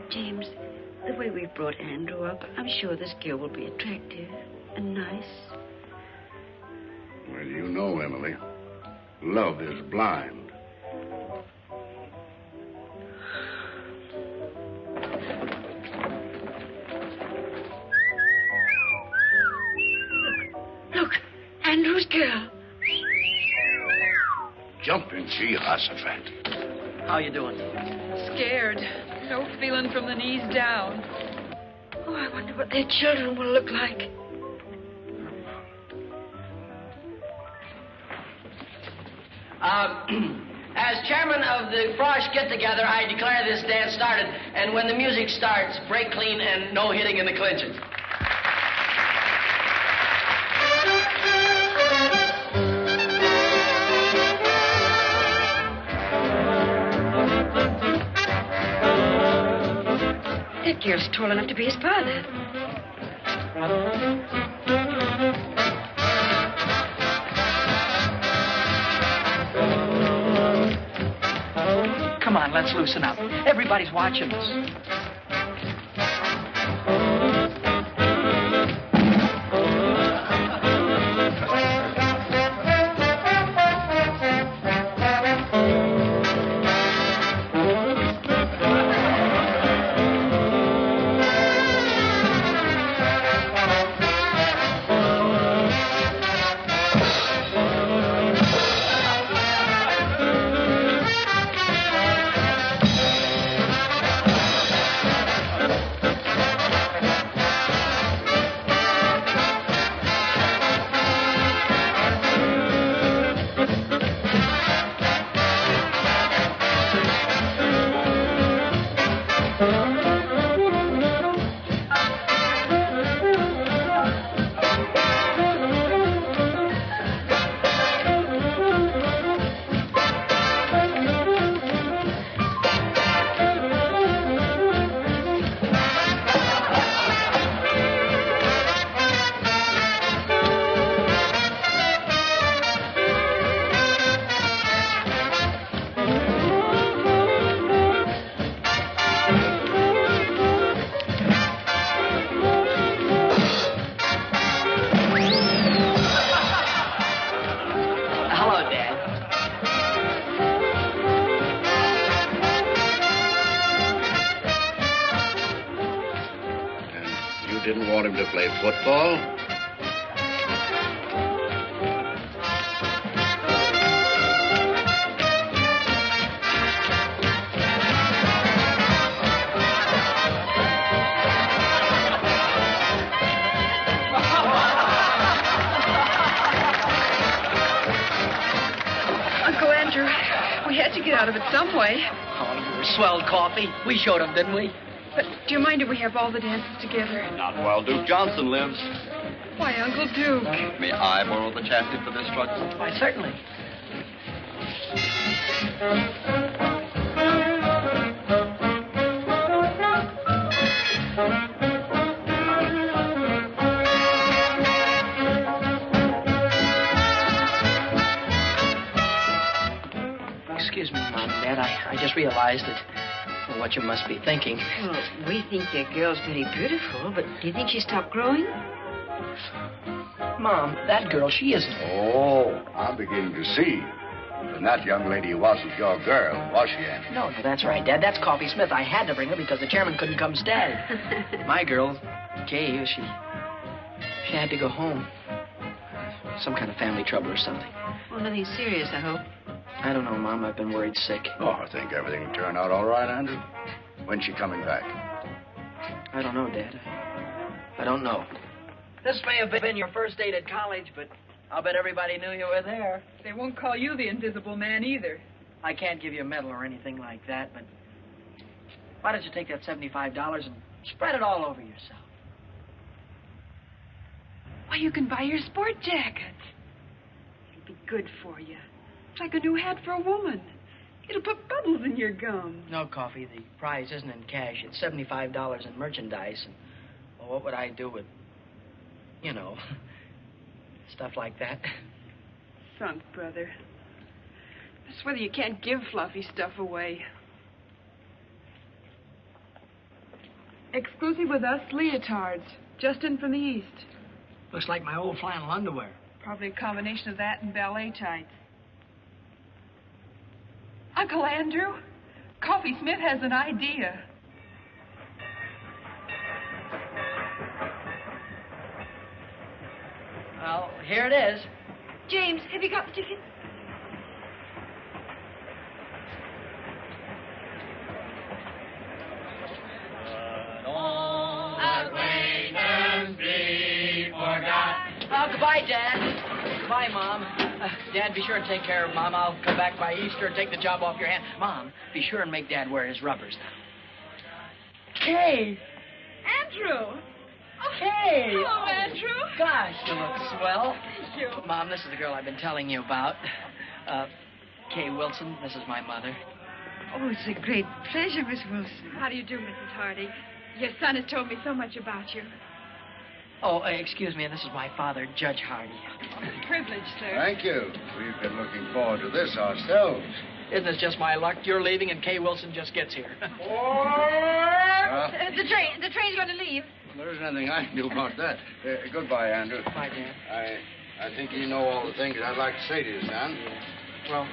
James, the way we've brought Andrew up, I'm sure this girl will be attractive and nice. Well, you know, Emily, love is blind. Look, Andrew's girl. Jumping Jehoshaphat. How you doing? Scared. No feeling from the knees down. Oh, I wonder what their children will look like. As chairman of the Frosh get-together, I declare this dance started. And when the music starts, break clean and no hitting in the clinches. That girl's tall enough to be his father. Come on, let's loosen up. Everybody's watching us. didn't want him to play football. Uncle Andrew, we had to get out of it some way. Oh, you were swelled coffee. We showed them, didn't we? But do you mind if we have all the dances together? Not while Duke Johnson lives. Why, Uncle Duke? May I borrow the chassis for this truck? Why, certainly. Excuse me, Mom and Dad. I just realized that what you must be thinking. Well, we think your girl's very beautiful, but do you think she stopped growing? Mom, that girl, she isn't. Oh, I'm beginning to see. And that young lady wasn't your girl, was she, Andrew? No, that's right, Dad. That's Coffee Smith. I had to bring her because the chairman couldn't come stay. My girl, Kay, she had to go home. Some kind of family trouble or something. Well, nothing serious, I hope. I don't know, Mom. I've been worried sick. Oh, I think everything will turn out all right, Andrew. When's she coming back? I don't know, Dad. I don't know. This may have been your first date at college, but I'll bet everybody knew you were there. They won't call you the Invisible Man either. I can't give you a medal or anything like that, but why don't you take that $75 and spread it all over yourself? Why, you can buy your sport jacket. It'll be good for you. It's like a new hat for a woman. It'll put bubbles in your gum. No, Coffee. The prize isn't in cash. It's $75 in merchandise. And, well, what would I do with, you know, stuff like that? Sunk, brother. That's whether you can't give fluffy stuff away. Exclusive with us, leotards. Just in from the east. Looks like my old flannel underwear. Probably a combination of that and ballet tights. Uncle Andrew, Coffee Smith has an idea. Well, here it is. James, have you got the ticket? Oh, goodbye, Dad. Goodbye, Mom. Dad, be sure and take care of Mom. I'll come back by Easter and take the job off your hand. Mom, be sure and make Dad wear his rubbers now. Kay! Andrew! Kay! Hello, Andrew. Gosh, you look swell. Thank you. Mom, this is the girl I've been telling you about. Kay Wilson. This is my mother. Oh, it's a great pleasure, Miss Wilson. How do you do, Mrs. Hardy? Your son has told me so much about you. Oh, excuse me, and this is my father, Judge Hardy. Privilege, sir. Thank you. We've been looking forward to this ourselves. Isn't it just my luck? You're leaving and Kay Wilson just gets here. The train's going to leave. There isn't anything I can do about that. Goodbye, Andrew. Bye, Dad. I think you know all the things I'd like to say to you, son. Well,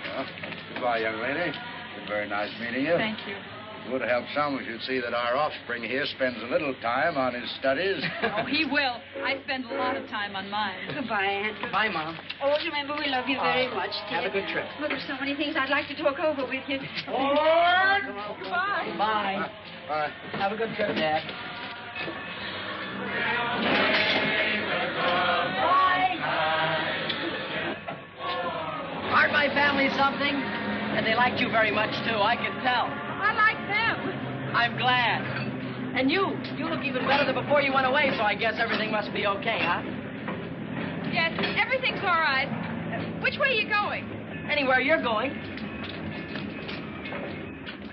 goodbye, young lady. It's been very nice meeting you. Thank you. It would help some if you'd see that our offspring here spends a little time on his studies. Oh, he will. I spend a lot of time on mine. Goodbye, Andrew. Bye, Mom. Always remember we love you very much, dear. Have a good trip. Well, there's so many things I'd like to talk over with you. Goodbye. Bye. Bye. Have a good trip, Dad. Aren't my family something? And they liked you very much, too. I can tell. I like them. I'm glad. And you look even better than before you went away, so I guess everything must be okay, huh? Yes, everything's all right. Which way are you going? Anywhere you're going.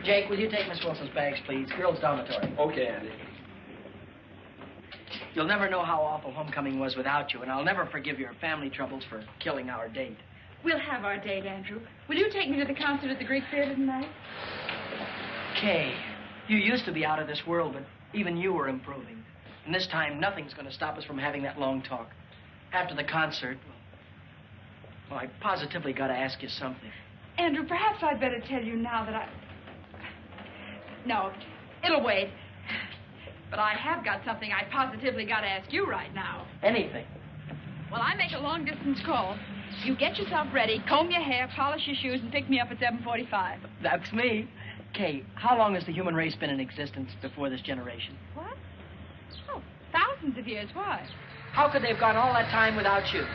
Jake, will you take Miss Wilson's bags, please? Girls' dormitory. Okay, Andy. You'll never know how awful homecoming was without you, and I'll never forgive your family troubles for killing our date. We'll have our date, Andrew. Will you take me to the concert at the Greek Theater tonight? Kay, you used to be out of this world, but even you were improving. And this time, nothing's going to stop us from having that long talk. After the concert, well, I positively got to ask you something. Andrew, perhaps I'd better tell you now that No, it'll wait. But I have got something I positively got to ask you right now. Anything. Well, I make a long-distance call. You get yourself ready, comb your hair, polish your shoes, and pick me up at 7:45. That's me. Kay, how long has the human race been in existence before this generation? What? Oh, thousands of years. Why? How could they have gone all that time without you?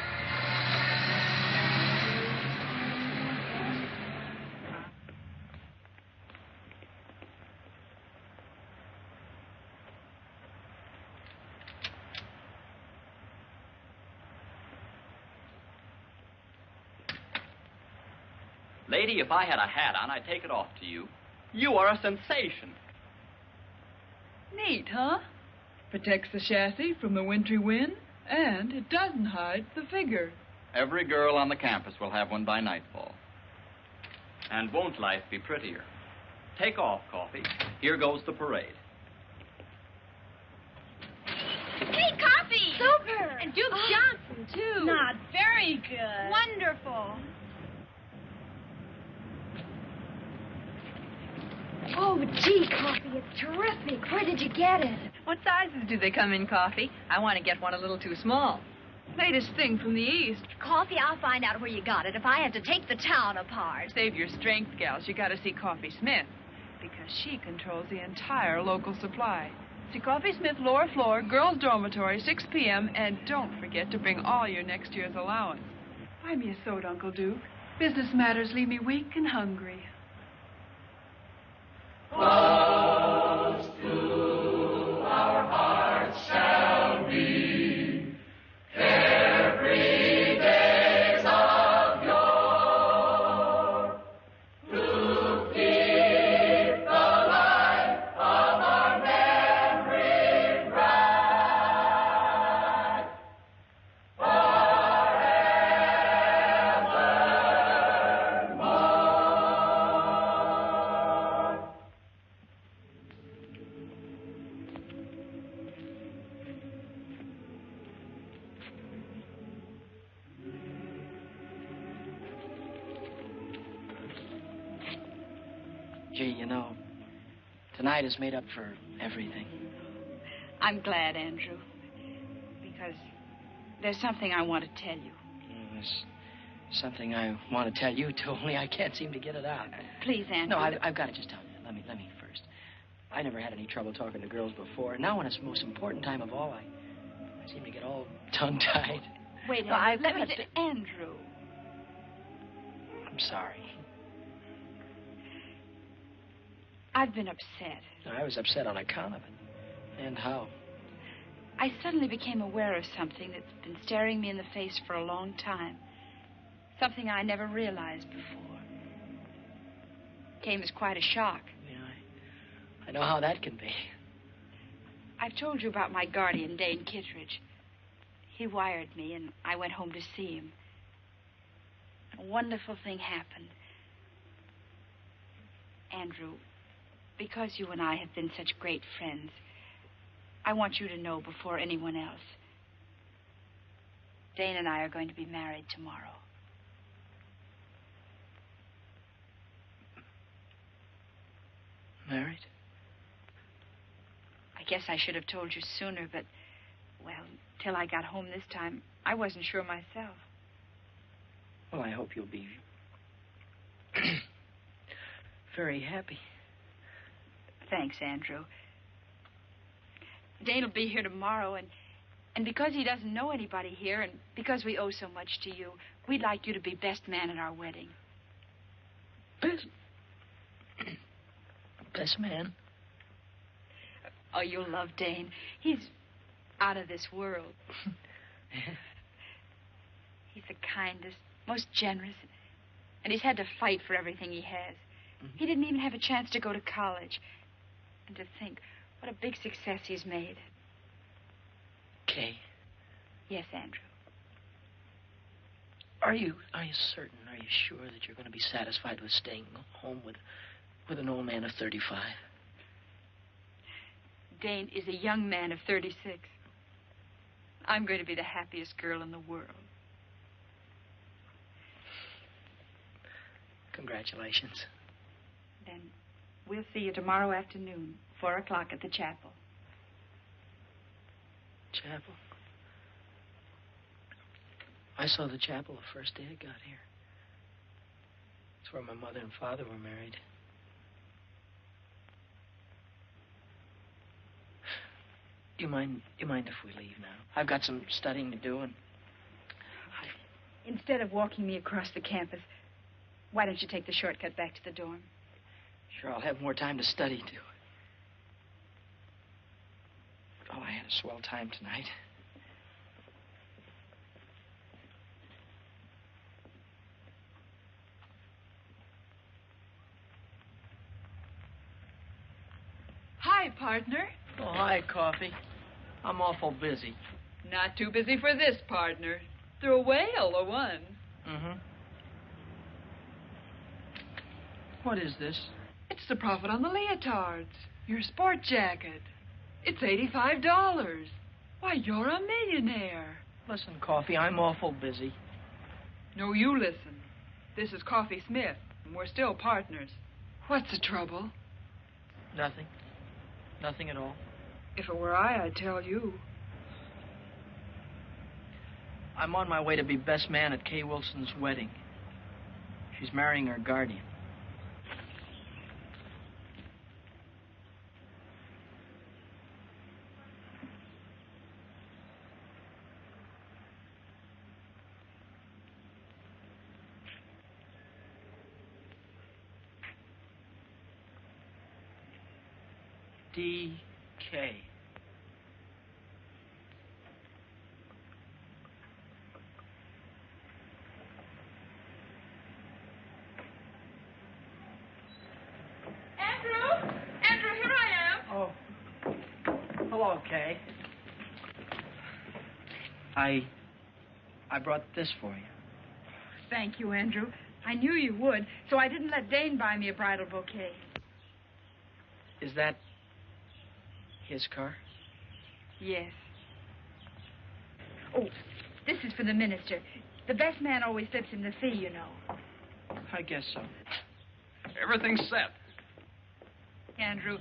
Lady, if I had a hat on, I'd take it off to you. You are a sensation. Neat, huh? Protects the chassis from the wintry wind, and it doesn't hide the figure. Every girl on the campus will have one by nightfall. And won't life be prettier? Take off, Coffee. Here goes the parade. Hey, Coffee! Super! And Duke Johnson, too. Not very good. Wonderful. Oh, gee, Coffee, it's terrific. Where did you get it? What sizes do they come in, Coffee? I want to get one a little too small. Latest thing from the East. Coffee, I'll find out where you got it if I have to take the town apart. Save your strength, gals. You got to see Coffee Smith, because she controls the entire local supply. See Coffee Smith, lower floor, girls' dormitory, 6 p.m., and don't forget to bring all your next year's allowance. Buy me a soda, Uncle Duke. Business matters leave me weak and hungry. Close to our hearts shall be carefree days of yore, to keep the light of our memory bright forevermore. Gee, you know, tonight is made up for everything. I'm glad, Andrew, because there's something I want to tell you. There's something I want to tell you, too, only I can't seem to get it out. Please, Andrew. No, I've got to just tell you. Let me first. I never had any trouble talking to girls before. Now, when it's the most important time of all, I seem to get all tongue-tied. Wait, No, Andrew, I've let me got say, Andrew. I'm sorry. I've been upset. I was upset on account of it. And how? I suddenly became aware of something that's been staring me in the face for a long time. Something I never realized before. Came as quite a shock. Yeah, I know how that can be. I've told you about my guardian, Dane Kittredge. He wired me, and I went home to see him. A wonderful thing happened. Andrew, because you and I have been such great friends, I want you to know before anyone else. Dane and I are going to be married tomorrow. Married? I guess I should have told you sooner, but, well, till I got home this time, I wasn't sure myself. Well, I hope you'll be very happy. Thanks, Andrew. Dane will be here tomorrow, and because he doesn't know anybody here, and because we owe so much to you, we'd like you to be best man at our wedding. Best man? Oh, you'll love Dane. He's out of this world. He's the kindest, most generous, and he's had to fight for everything he has. He didn't even have a chance to go to college. And to think what a big success he's made. Kay. Yes, Andrew. Are you certain, are you sure that you're going to be satisfied with staying home with an old man of 35? Dane is a young man of 36. I'm going to be the happiest girl in the world. Chapel? I saw the chapel the first day I got here. It's where my mother and father were married. Do you mind if we leave now? I've got some studying to do, and... Instead of walking me across the campus, why don't you take the shortcut back to the dorm? Sure, I'll have more time to study, too. Oh, I had a swell time tonight. Hi, partner. Oh, hi, Coffee. I'm awful busy. Not too busy for this, partner. Threw a whale, or one. Mm-hmm. What is this? It's the profit on the leotards. Your sport jacket. It's $85. Why, you're a millionaire. Listen, Coffee, I'm awful busy. No, you listen. This is Coffee Smith, and we're still partners. What's the trouble? Nothing. Nothing at all. If it were I, I'd tell you. I'm on my way to be best man at Kay Wilson's wedding. She's marrying her guardian. D.K. Andrew, here I am. Oh. Hello, Kay. I brought this for you. Thank you, Andrew. I knew you would, so I didn't let Dane buy me a bridal bouquet. Is that his car? Yes. Oh, this is for the minister. The best man always slips him the fee, you know. I guess so. Everything's set. Andrew,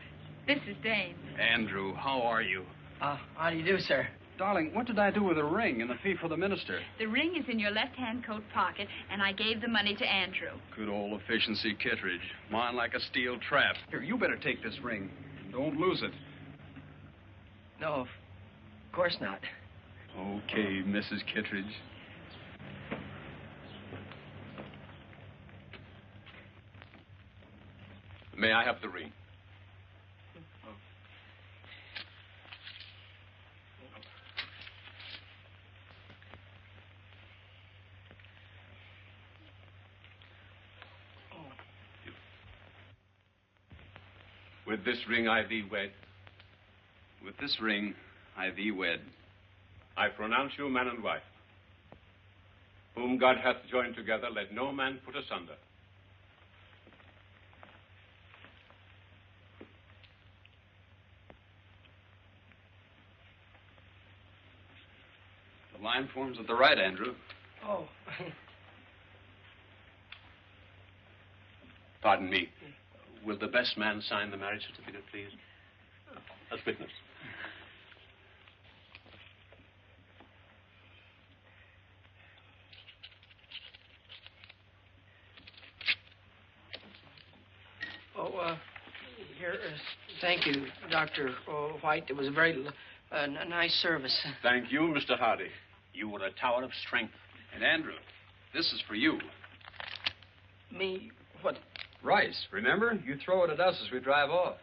this is Dane. Andrew, how are you? How do you do, sir? Darling, what did I do with the ring and the fee for the minister? The ring is in your left-hand coat pocket, and I gave the money to Andrew. Good old efficiency, Kittredge. Mine like a steel trap. Here, you better take this ring. Don't lose it. No, of course not. Okay, Mrs. Kittredge. May I have the ring? With this ring I thee wed. With this ring I thee wed. I pronounce you man and wife. Whom God hath joined together, let no man put asunder. The line forms at the right, Andrew. Oh. Pardon me. Will the best man sign the marriage certificate, please? As witness. Oh, here, thank you, Dr. White. It was a very nice service. Thank you, Mr. Hardy. You were a tower of strength. And Andrew, this is for you. Me? What? Rice, remember? You throw it at us as we drive off.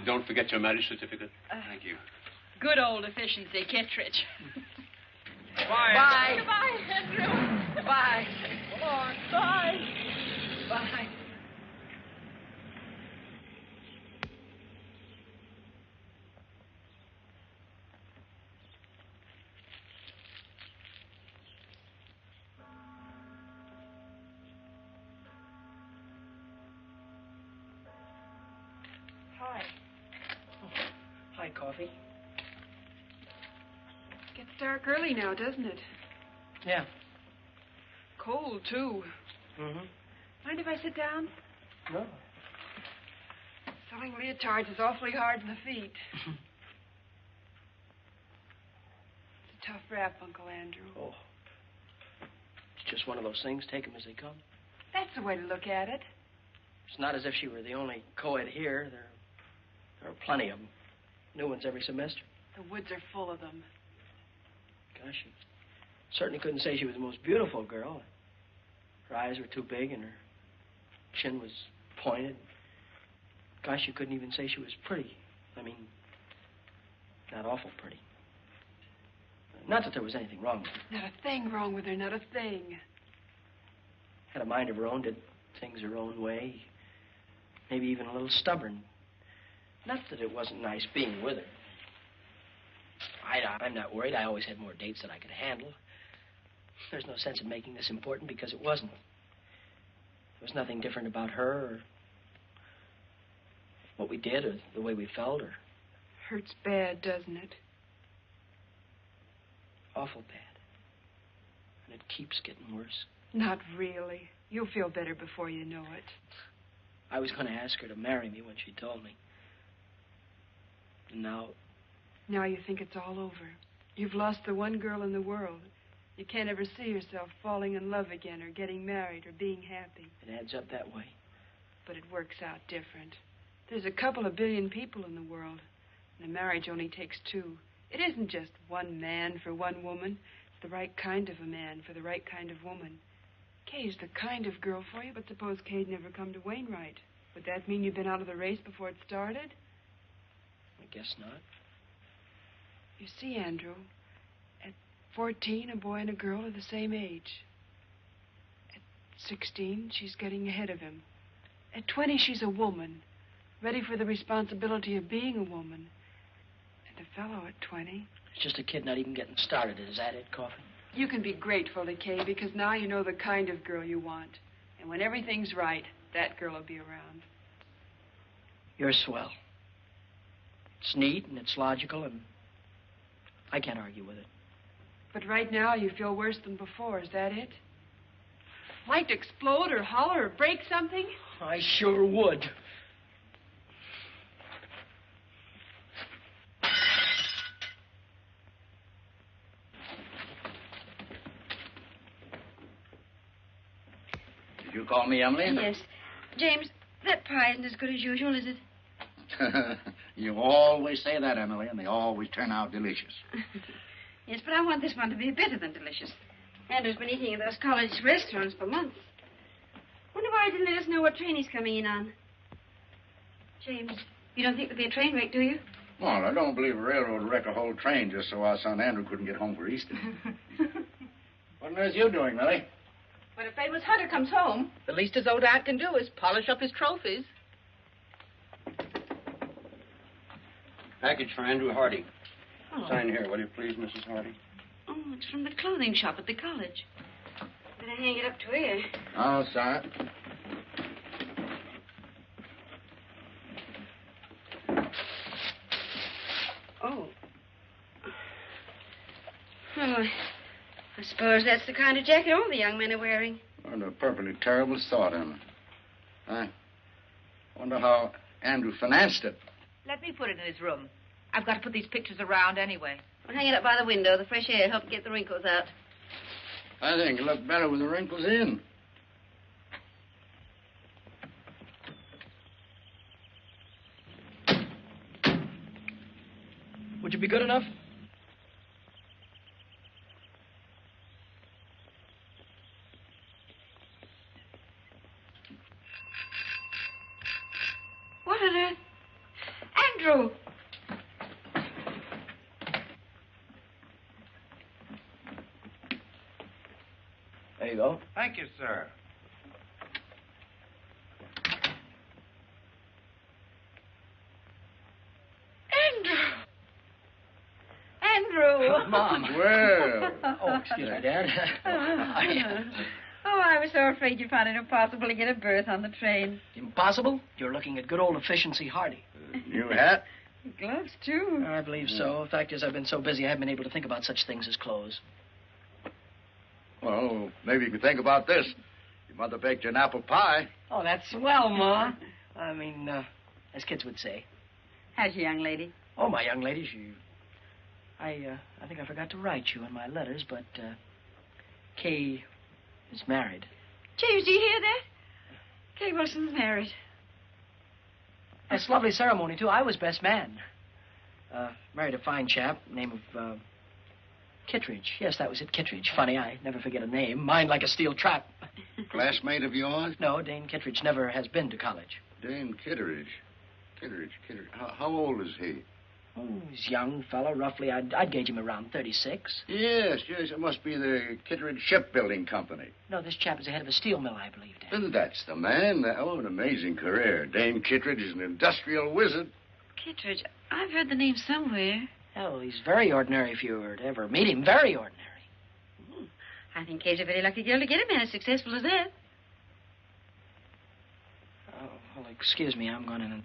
Don't forget your marriage certificate. Thank you. Good old efficiency, Kittredge. Bye. Bye. Goodbye, Andrew. Bye. Come on. Bye. Bye. Hi. Hi, Coffee. Gets dark early now, doesn't it? Yeah. Cold, too. Mm-hmm. Mind if I sit down? No. Selling leotards is awfully hard on the feet. tough rap, Uncle Andrew. Oh. It's just one of those things. Take them as they come. That's the way to look at it. It's not as if she were the only co-ed here. There are plenty of them. New ones every semester. The woods are full of them. Gosh, you certainly couldn't say she was the most beautiful girl. Her eyes were too big and her chin was pointed. Gosh, you couldn't even say she was pretty. I mean, not awful pretty. Not that there was anything wrong with her. Not a thing wrong with her, not a thing. Had a mind of her own, did things her own way. Maybe even a little stubborn. Not that it wasn't nice being with her. I'm not worried. I always had more dates than I could handle. There's no sense in making this important because it wasn't. There was nothing different about her or what we did or the way we felt or... Hurts bad, doesn't it? Awful bad. And it keeps getting worse. Not really. You'll feel better before you know it. I was going to ask her to marry me when she told me. And now... Now you think it's all over. You've lost the one girl in the world. You can't ever see yourself falling in love again or getting married or being happy. It adds up that way. But it works out different. There's a couple of billion people in the world, and a marriage only takes two. It isn't just one man for one woman. It's the right kind of a man for the right kind of woman. Kay's the kind of girl for you, but suppose Kay'd never come to Wainwright. Would that mean you'd been out of the race before it started? I guess not. You see, Andrew, at 14, a boy and a girl are the same age. At 16, she's getting ahead of him. At 20, she's a woman, ready for the responsibility of being a woman. And a fellow at 20... It's just a kid not even getting started. Is that it, Coffin? You can be grateful to Kay because now you know the kind of girl you want. And when everything's right, that girl will be around. You're swell. It's neat and it's logical and I can't argue with it. But right now you feel worse than before. Is that it? Like to explode or holler or break something? I sure would. Did you call me, Emily? Yes. James, that pie isn't as good as usual, is it? You always say that, Emily, and they always turn out delicious. Yes, but I want this one to be better than delicious. Andrew's been eating in those college restaurants for months. Wonder why he didn't let us know what train he's coming in on. James, you don't think there'll be a train wreck, do you? Well, I don't believe a railroad would wreck a whole train just so our son Andrew couldn't get home for Easter. What on earth are you doing, Millie? When a famous hunter comes home, the least his old aunt can do is polish up his trophies. Package for Andrew Hardy. Oh. Sign here, will you please, Mrs. Hardy? Oh, it's from the clothing shop at the college. Better hang it up to here. I'll sign it. Oh. Oh, I suppose that's the kind of jacket all the young men are wearing. What a perfectly terrible thought, Emma. I wonder how Andrew financed it. Let me put it in his room. I've got to put these pictures around anyway. Well, hang it up by the window. The fresh air helps get the wrinkles out. I think it looked better with the wrinkles in. Would you be good enough? What on earth? Andrew! There you go. Thank you, sir. Andrew! Mom. Well. Oh, excuse me, Dad. Oh, I was so afraid you'd find it impossible to get a berth on the train. Impossible? You're looking at good old efficiency Hardy. New hat? Gloves, too. I believe so. The fact is, I've been so busy I haven't been able to think about such things as clothes. Well, maybe you could think about this. Your mother baked you an apple pie. Oh, that's swell, Ma. I mean, as kids would say. How's your young lady? Oh, my young lady, I think I forgot to write you in my letters, but Kay is married. James, do you hear that? Kay Wilson's married. That's a lovely ceremony, too. I was best man. Married a fine chap, name of Kittredge. Yes, that was it, Kittredge. Funny, I never forget a name. Mine like a steel trap. Classmate of yours? No, Dane Kittredge never has been to college. Dane Kittredge. Kittredge. How old is he? Oh, he's a young fellow, roughly. I'd gauge him around 36. Yes. It must be the Kittredge Shipbuilding Company. No, this chap is the head of a steel mill, I believe, Dad. And that's the man. Oh, an amazing career. Dane Kittredge is an industrial wizard. Kittredge, I've heard the name somewhere. Oh, he's very ordinary if you were to ever meet him. Very ordinary. I think Kay's a very lucky girl to get a man as successful as that. Oh, well, excuse me. I'm going in and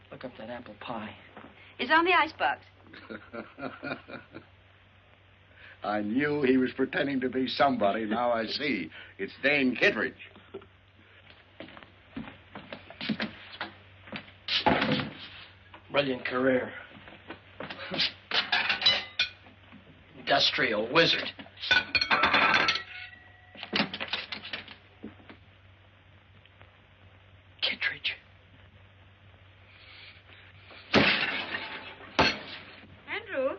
look up that apple pie. It's on the icebox. I knew he was pretending to be somebody. Now I see. It's Dane Kittredge. Brilliant career. Industrial wizard. Kittredge. Andrew?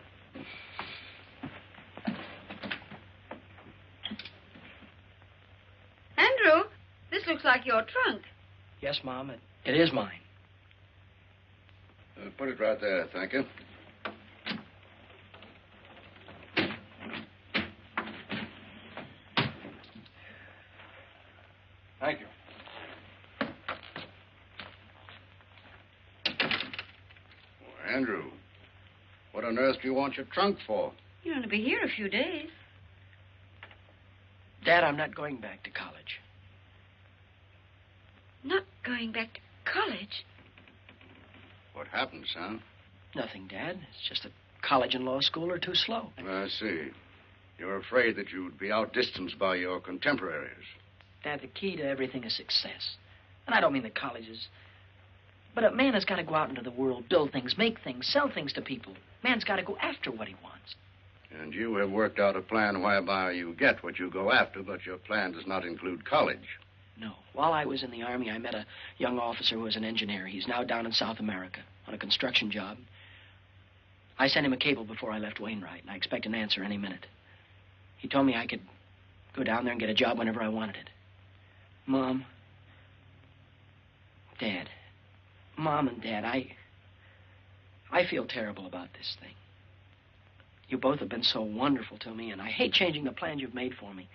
Andrew, this looks like your trunk. Yes, Mom, it is mine. Put it right there, thank you. Thank you. Well, Andrew, what on earth do you want your trunk for? You're going to be here a few days. Dad, I'm not going back to college. Not going back to college? What happened, son? Nothing, Dad. It's just that college and law school are too slow. I see. You're afraid that you'd be outdistanced by your contemporaries. Dad, the key to everything is success. And I don't mean the colleges. But a man has got to go out into the world, build things, make things, sell things to people. Man's got to go after what he wants. And you have worked out a plan whereby you get what you go after, but your plan does not include college. No. While I was in the Army, I met a young officer who was an engineer. He's now down in South America on a construction job. I sent him a cable before I left Wainwright, and I expect an answer any minute. He told me I could go down there and get a job whenever I wanted it. Mom, Dad, Mom and Dad, I feel terrible about this thing. You both have been so wonderful to me, and I hate changing the plans you've made for me.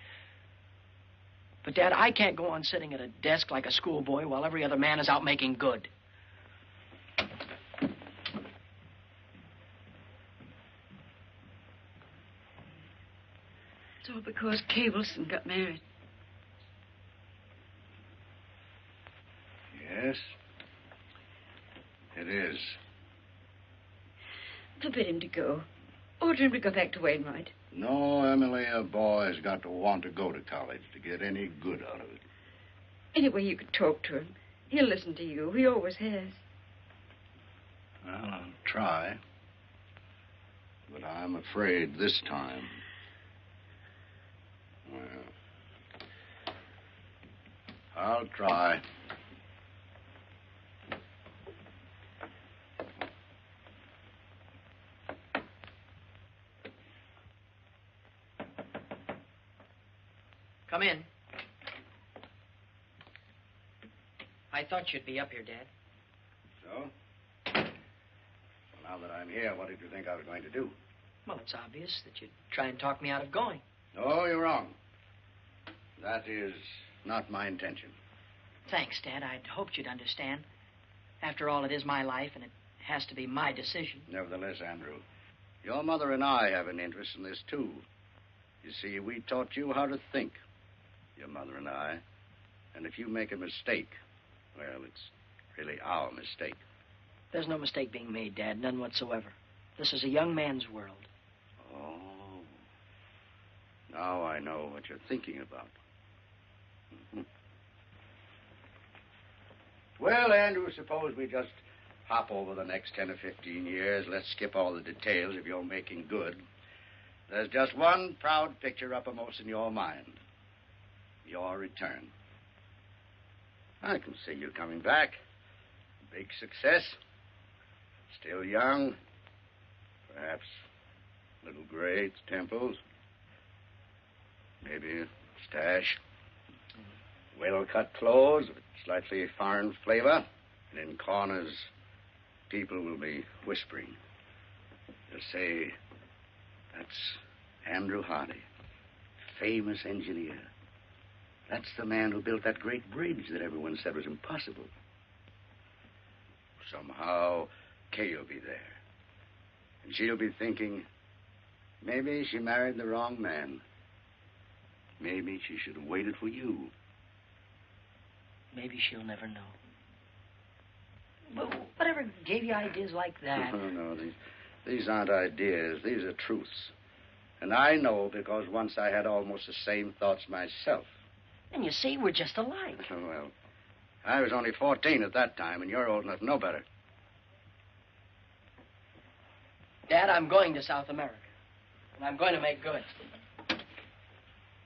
But, Dad, I can't go on sitting at a desk like a schoolboy while every other man is out making good. It's all because Kay Wilson got married. Yes, it is. Forbid him to go. Order him to go back to Wainwright. No, Emily, a boy's got to want to go to college to get any good out of it. Anyway, you could talk to him. He'll listen to you. He always has. Well, I'll try. But I'm afraid this time... Well, I'll try. Come in. I thought you'd be up here, Dad. So? Well, now that I'm here, what did you think I was going to do? Well, it's obvious that you'd try and talk me out of going. No, you're wrong. That is not my intention. Thanks, Dad. I'd hoped you'd understand. After all, it is my life, and it has to be my decision. Nevertheless, Andrew, your mother and I have an interest in this, too. You see, we taught you how to think, your mother and I. And if you make a mistake, well, it's really our mistake. There's no mistake being made, Dad, none whatsoever. This is a young man's world. Oh. Now I know what you're thinking about. Mm-hmm. Well, Andrew, suppose we just hop over the next 10 or 15 years. Let's skip all the details of your making good. There's just one proud picture uppermost in your mind. Your return. I can see you coming back. Big success. Still young. Perhaps little gray at the temples. Maybe a stash. Well-cut clothes with slightly foreign flavor. And in corners, people will be whispering. They'll say, that's Andrew Hardy, famous engineer. That's the man who built that great bridge that everyone said was impossible. Somehow, Kay will be there. And she'll be thinking, maybe she married the wrong man. Maybe she should have waited for you. Maybe she'll never know. But whatever gave you ideas like that? No, these aren't ideas. These are truths. And I know because once I had almost the same thoughts myself. And you see, we're just alike. Well, I was only 14 at that time, and you're old enough to know better. Dad, I'm going to South America. And I'm going to make good.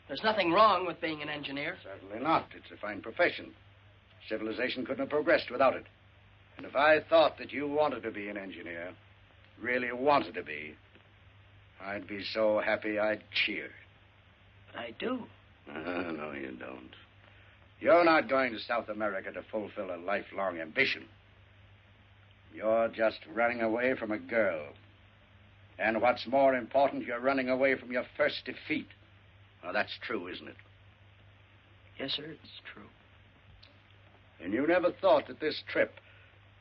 There's nothing wrong with being an engineer. Certainly not. It's a fine profession. Civilization couldn't have progressed without it. And if I thought that you wanted to be an engineer, really wanted to be, I'd be so happy I'd cheer. But I do. No, you don't. You're not going to South America to fulfill a lifelong ambition. You're just running away from a girl. And what's more important, you're running away from your first defeat. Now, that's true, isn't it? Yes, sir, it's true. And you never thought that this trip,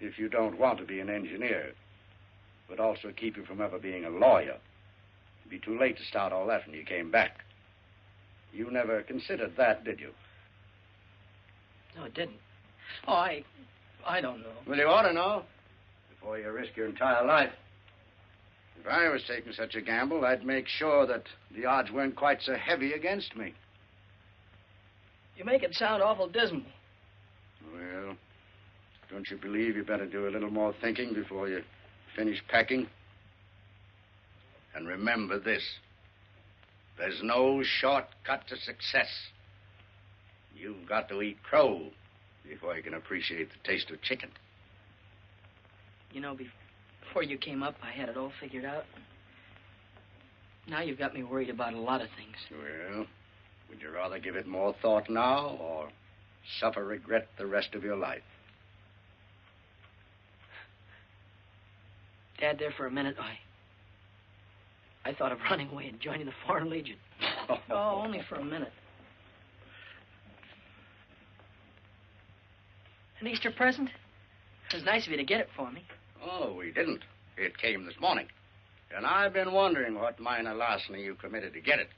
if you don't want to be an engineer, would also keep you from ever being a lawyer. It'd be too late to start all that when you came back. You never considered that, did you? No, it didn't. Oh, I don't know. Well, you ought to know before you risk your entire life. If I was taking such a gamble, I'd make sure that the odds weren't quite so heavy against me. You make it sound awful dismal. Well, don't you believe you better do a little more thinking before you finish packing? And remember this. There's no shortcut to success. You've got to eat crow before you can appreciate the taste of chicken. You know, before you came up, I had it all figured out. Now you've got me worried about a lot of things. Well, would you rather give it more thought now or suffer regret the rest of your life? Dad, there for a minute, I thought of running away and joining the Foreign Legion. Oh, only for a minute. An Easter present? It was nice of you to get it for me. Oh, we didn't. It came this morning. And I've been wondering what minor larceny you committed to get it.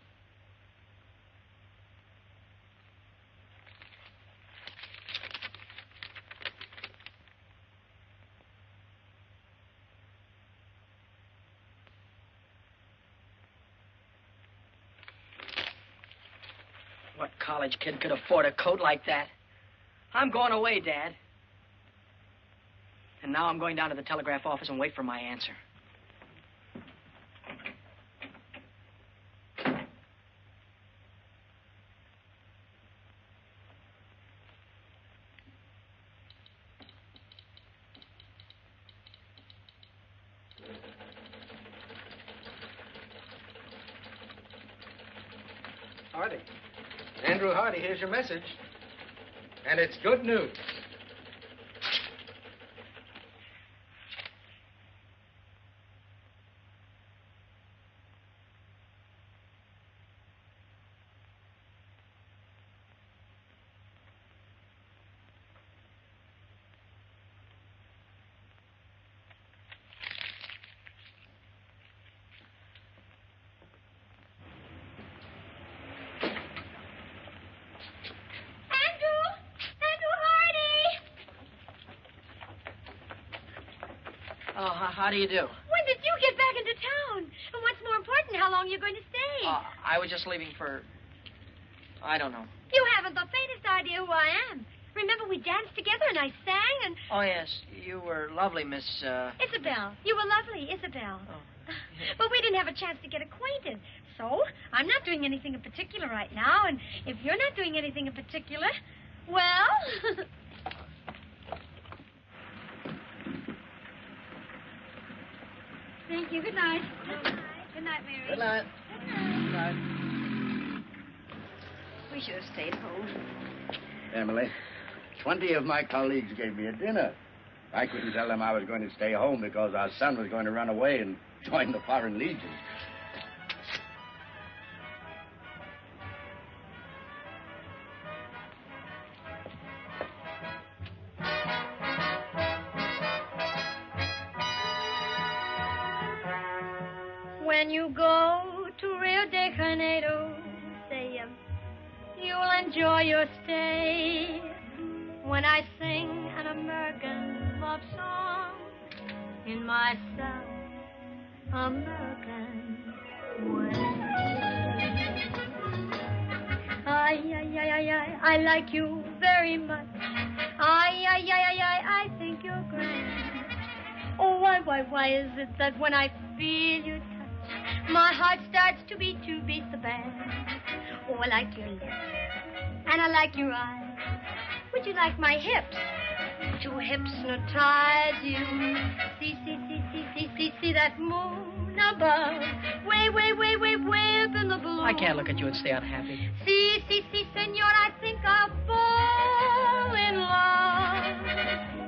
What college kid could afford a coat like that? I'm going away, Dad. And now I'm going down to the telegraph office and wait for my answer. Hardy. Andrew Hardy, here's your message. And it's good news. Oh, how do you do? When did you get back into town? And what's more important, how long are you going to stay? I was just leaving for... I don't know. You haven't the faintest idea who I am. Remember, we danced together and I sang and... Oh, yes. you were lovely, Miss, Isobel. You were lovely, Isobel. But we didn't have a chance to get acquainted. So, I'm not doing anything in particular right now, and if you're not doing anything in particular, well... Thank you. Good night. Good night. Good night, Mary. Good night. Good night. We should have stayed home. Emily, 20 of my colleagues gave me a dinner. I couldn't tell them I was going to stay home because our son was going to run away and join the Foreign Legion. When you go to Rio de Janeiro, say you'll enjoy your stay. When I sing an American love song in my South American way. I like you very much. I think you're grand. Oh, why is it that when I feel your touch, my heart starts to beat the band? Oh, I like your lips, and I like your eyes. Would you like my hips to hypnotize you? See that moon above, way up in the blue. I can't look at you and stay unhappy. See, senor, I think I'll fall in love.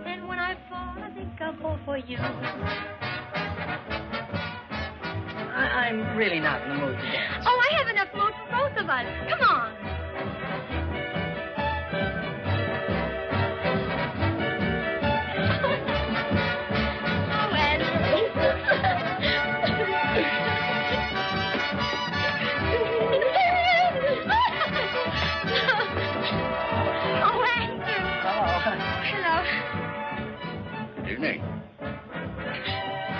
And when I fall, I think I'll fall for you. I'm really not in the mood to dance. Oh, I have enough mood for both of us. Come on. Evening.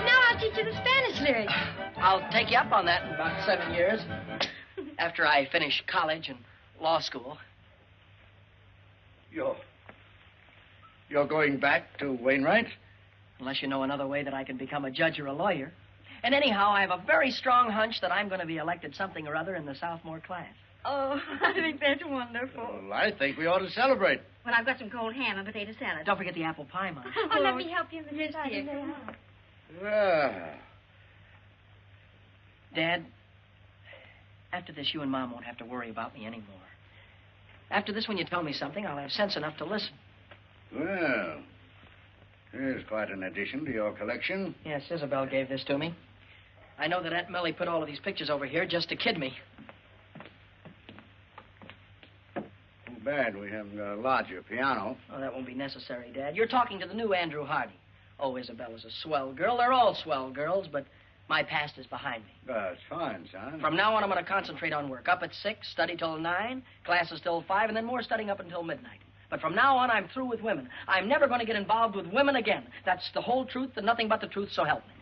Now I'll teach you the Spanish lyrics. I'll take you up on that in about 7 years. After I finish college and law school. You're going back to Wainwright? Unless you know another way that I can become a judge or a lawyer. And anyhow, I have a very strong hunch that I'm going to be elected something or other in the sophomore class. Oh, I think that's wonderful. Well, I think we ought to celebrate. Well, I've got some cold ham and potato salad. Don't forget the apple pie, Mom. Oh, let me help you, Mrs. Yes, dear. Eisenhower. Well, Dad, after this, you and Mom won't have to worry about me anymore. After this, when you tell me something, I'll have sense enough to listen. well, here's quite an addition to your collection. Yes, Isobel gave this to me. I know that Aunt Millie put all of these pictures over here just to kid me. Too bad we haven't got a larger piano. Oh, that won't be necessary, Dad. You're talking to the new Andrew Hardy. Oh, Isobel is a swell girl. They're all swell girls, but my past is behind me. That's fine, son. From now on, I'm going to concentrate on work. Up at 6, study till 9, classes till 5, and then more studying up until midnight. But from now on, I'm through with women. I'm never going to get involved with women again. That's the whole truth and nothing but the truth, so help me.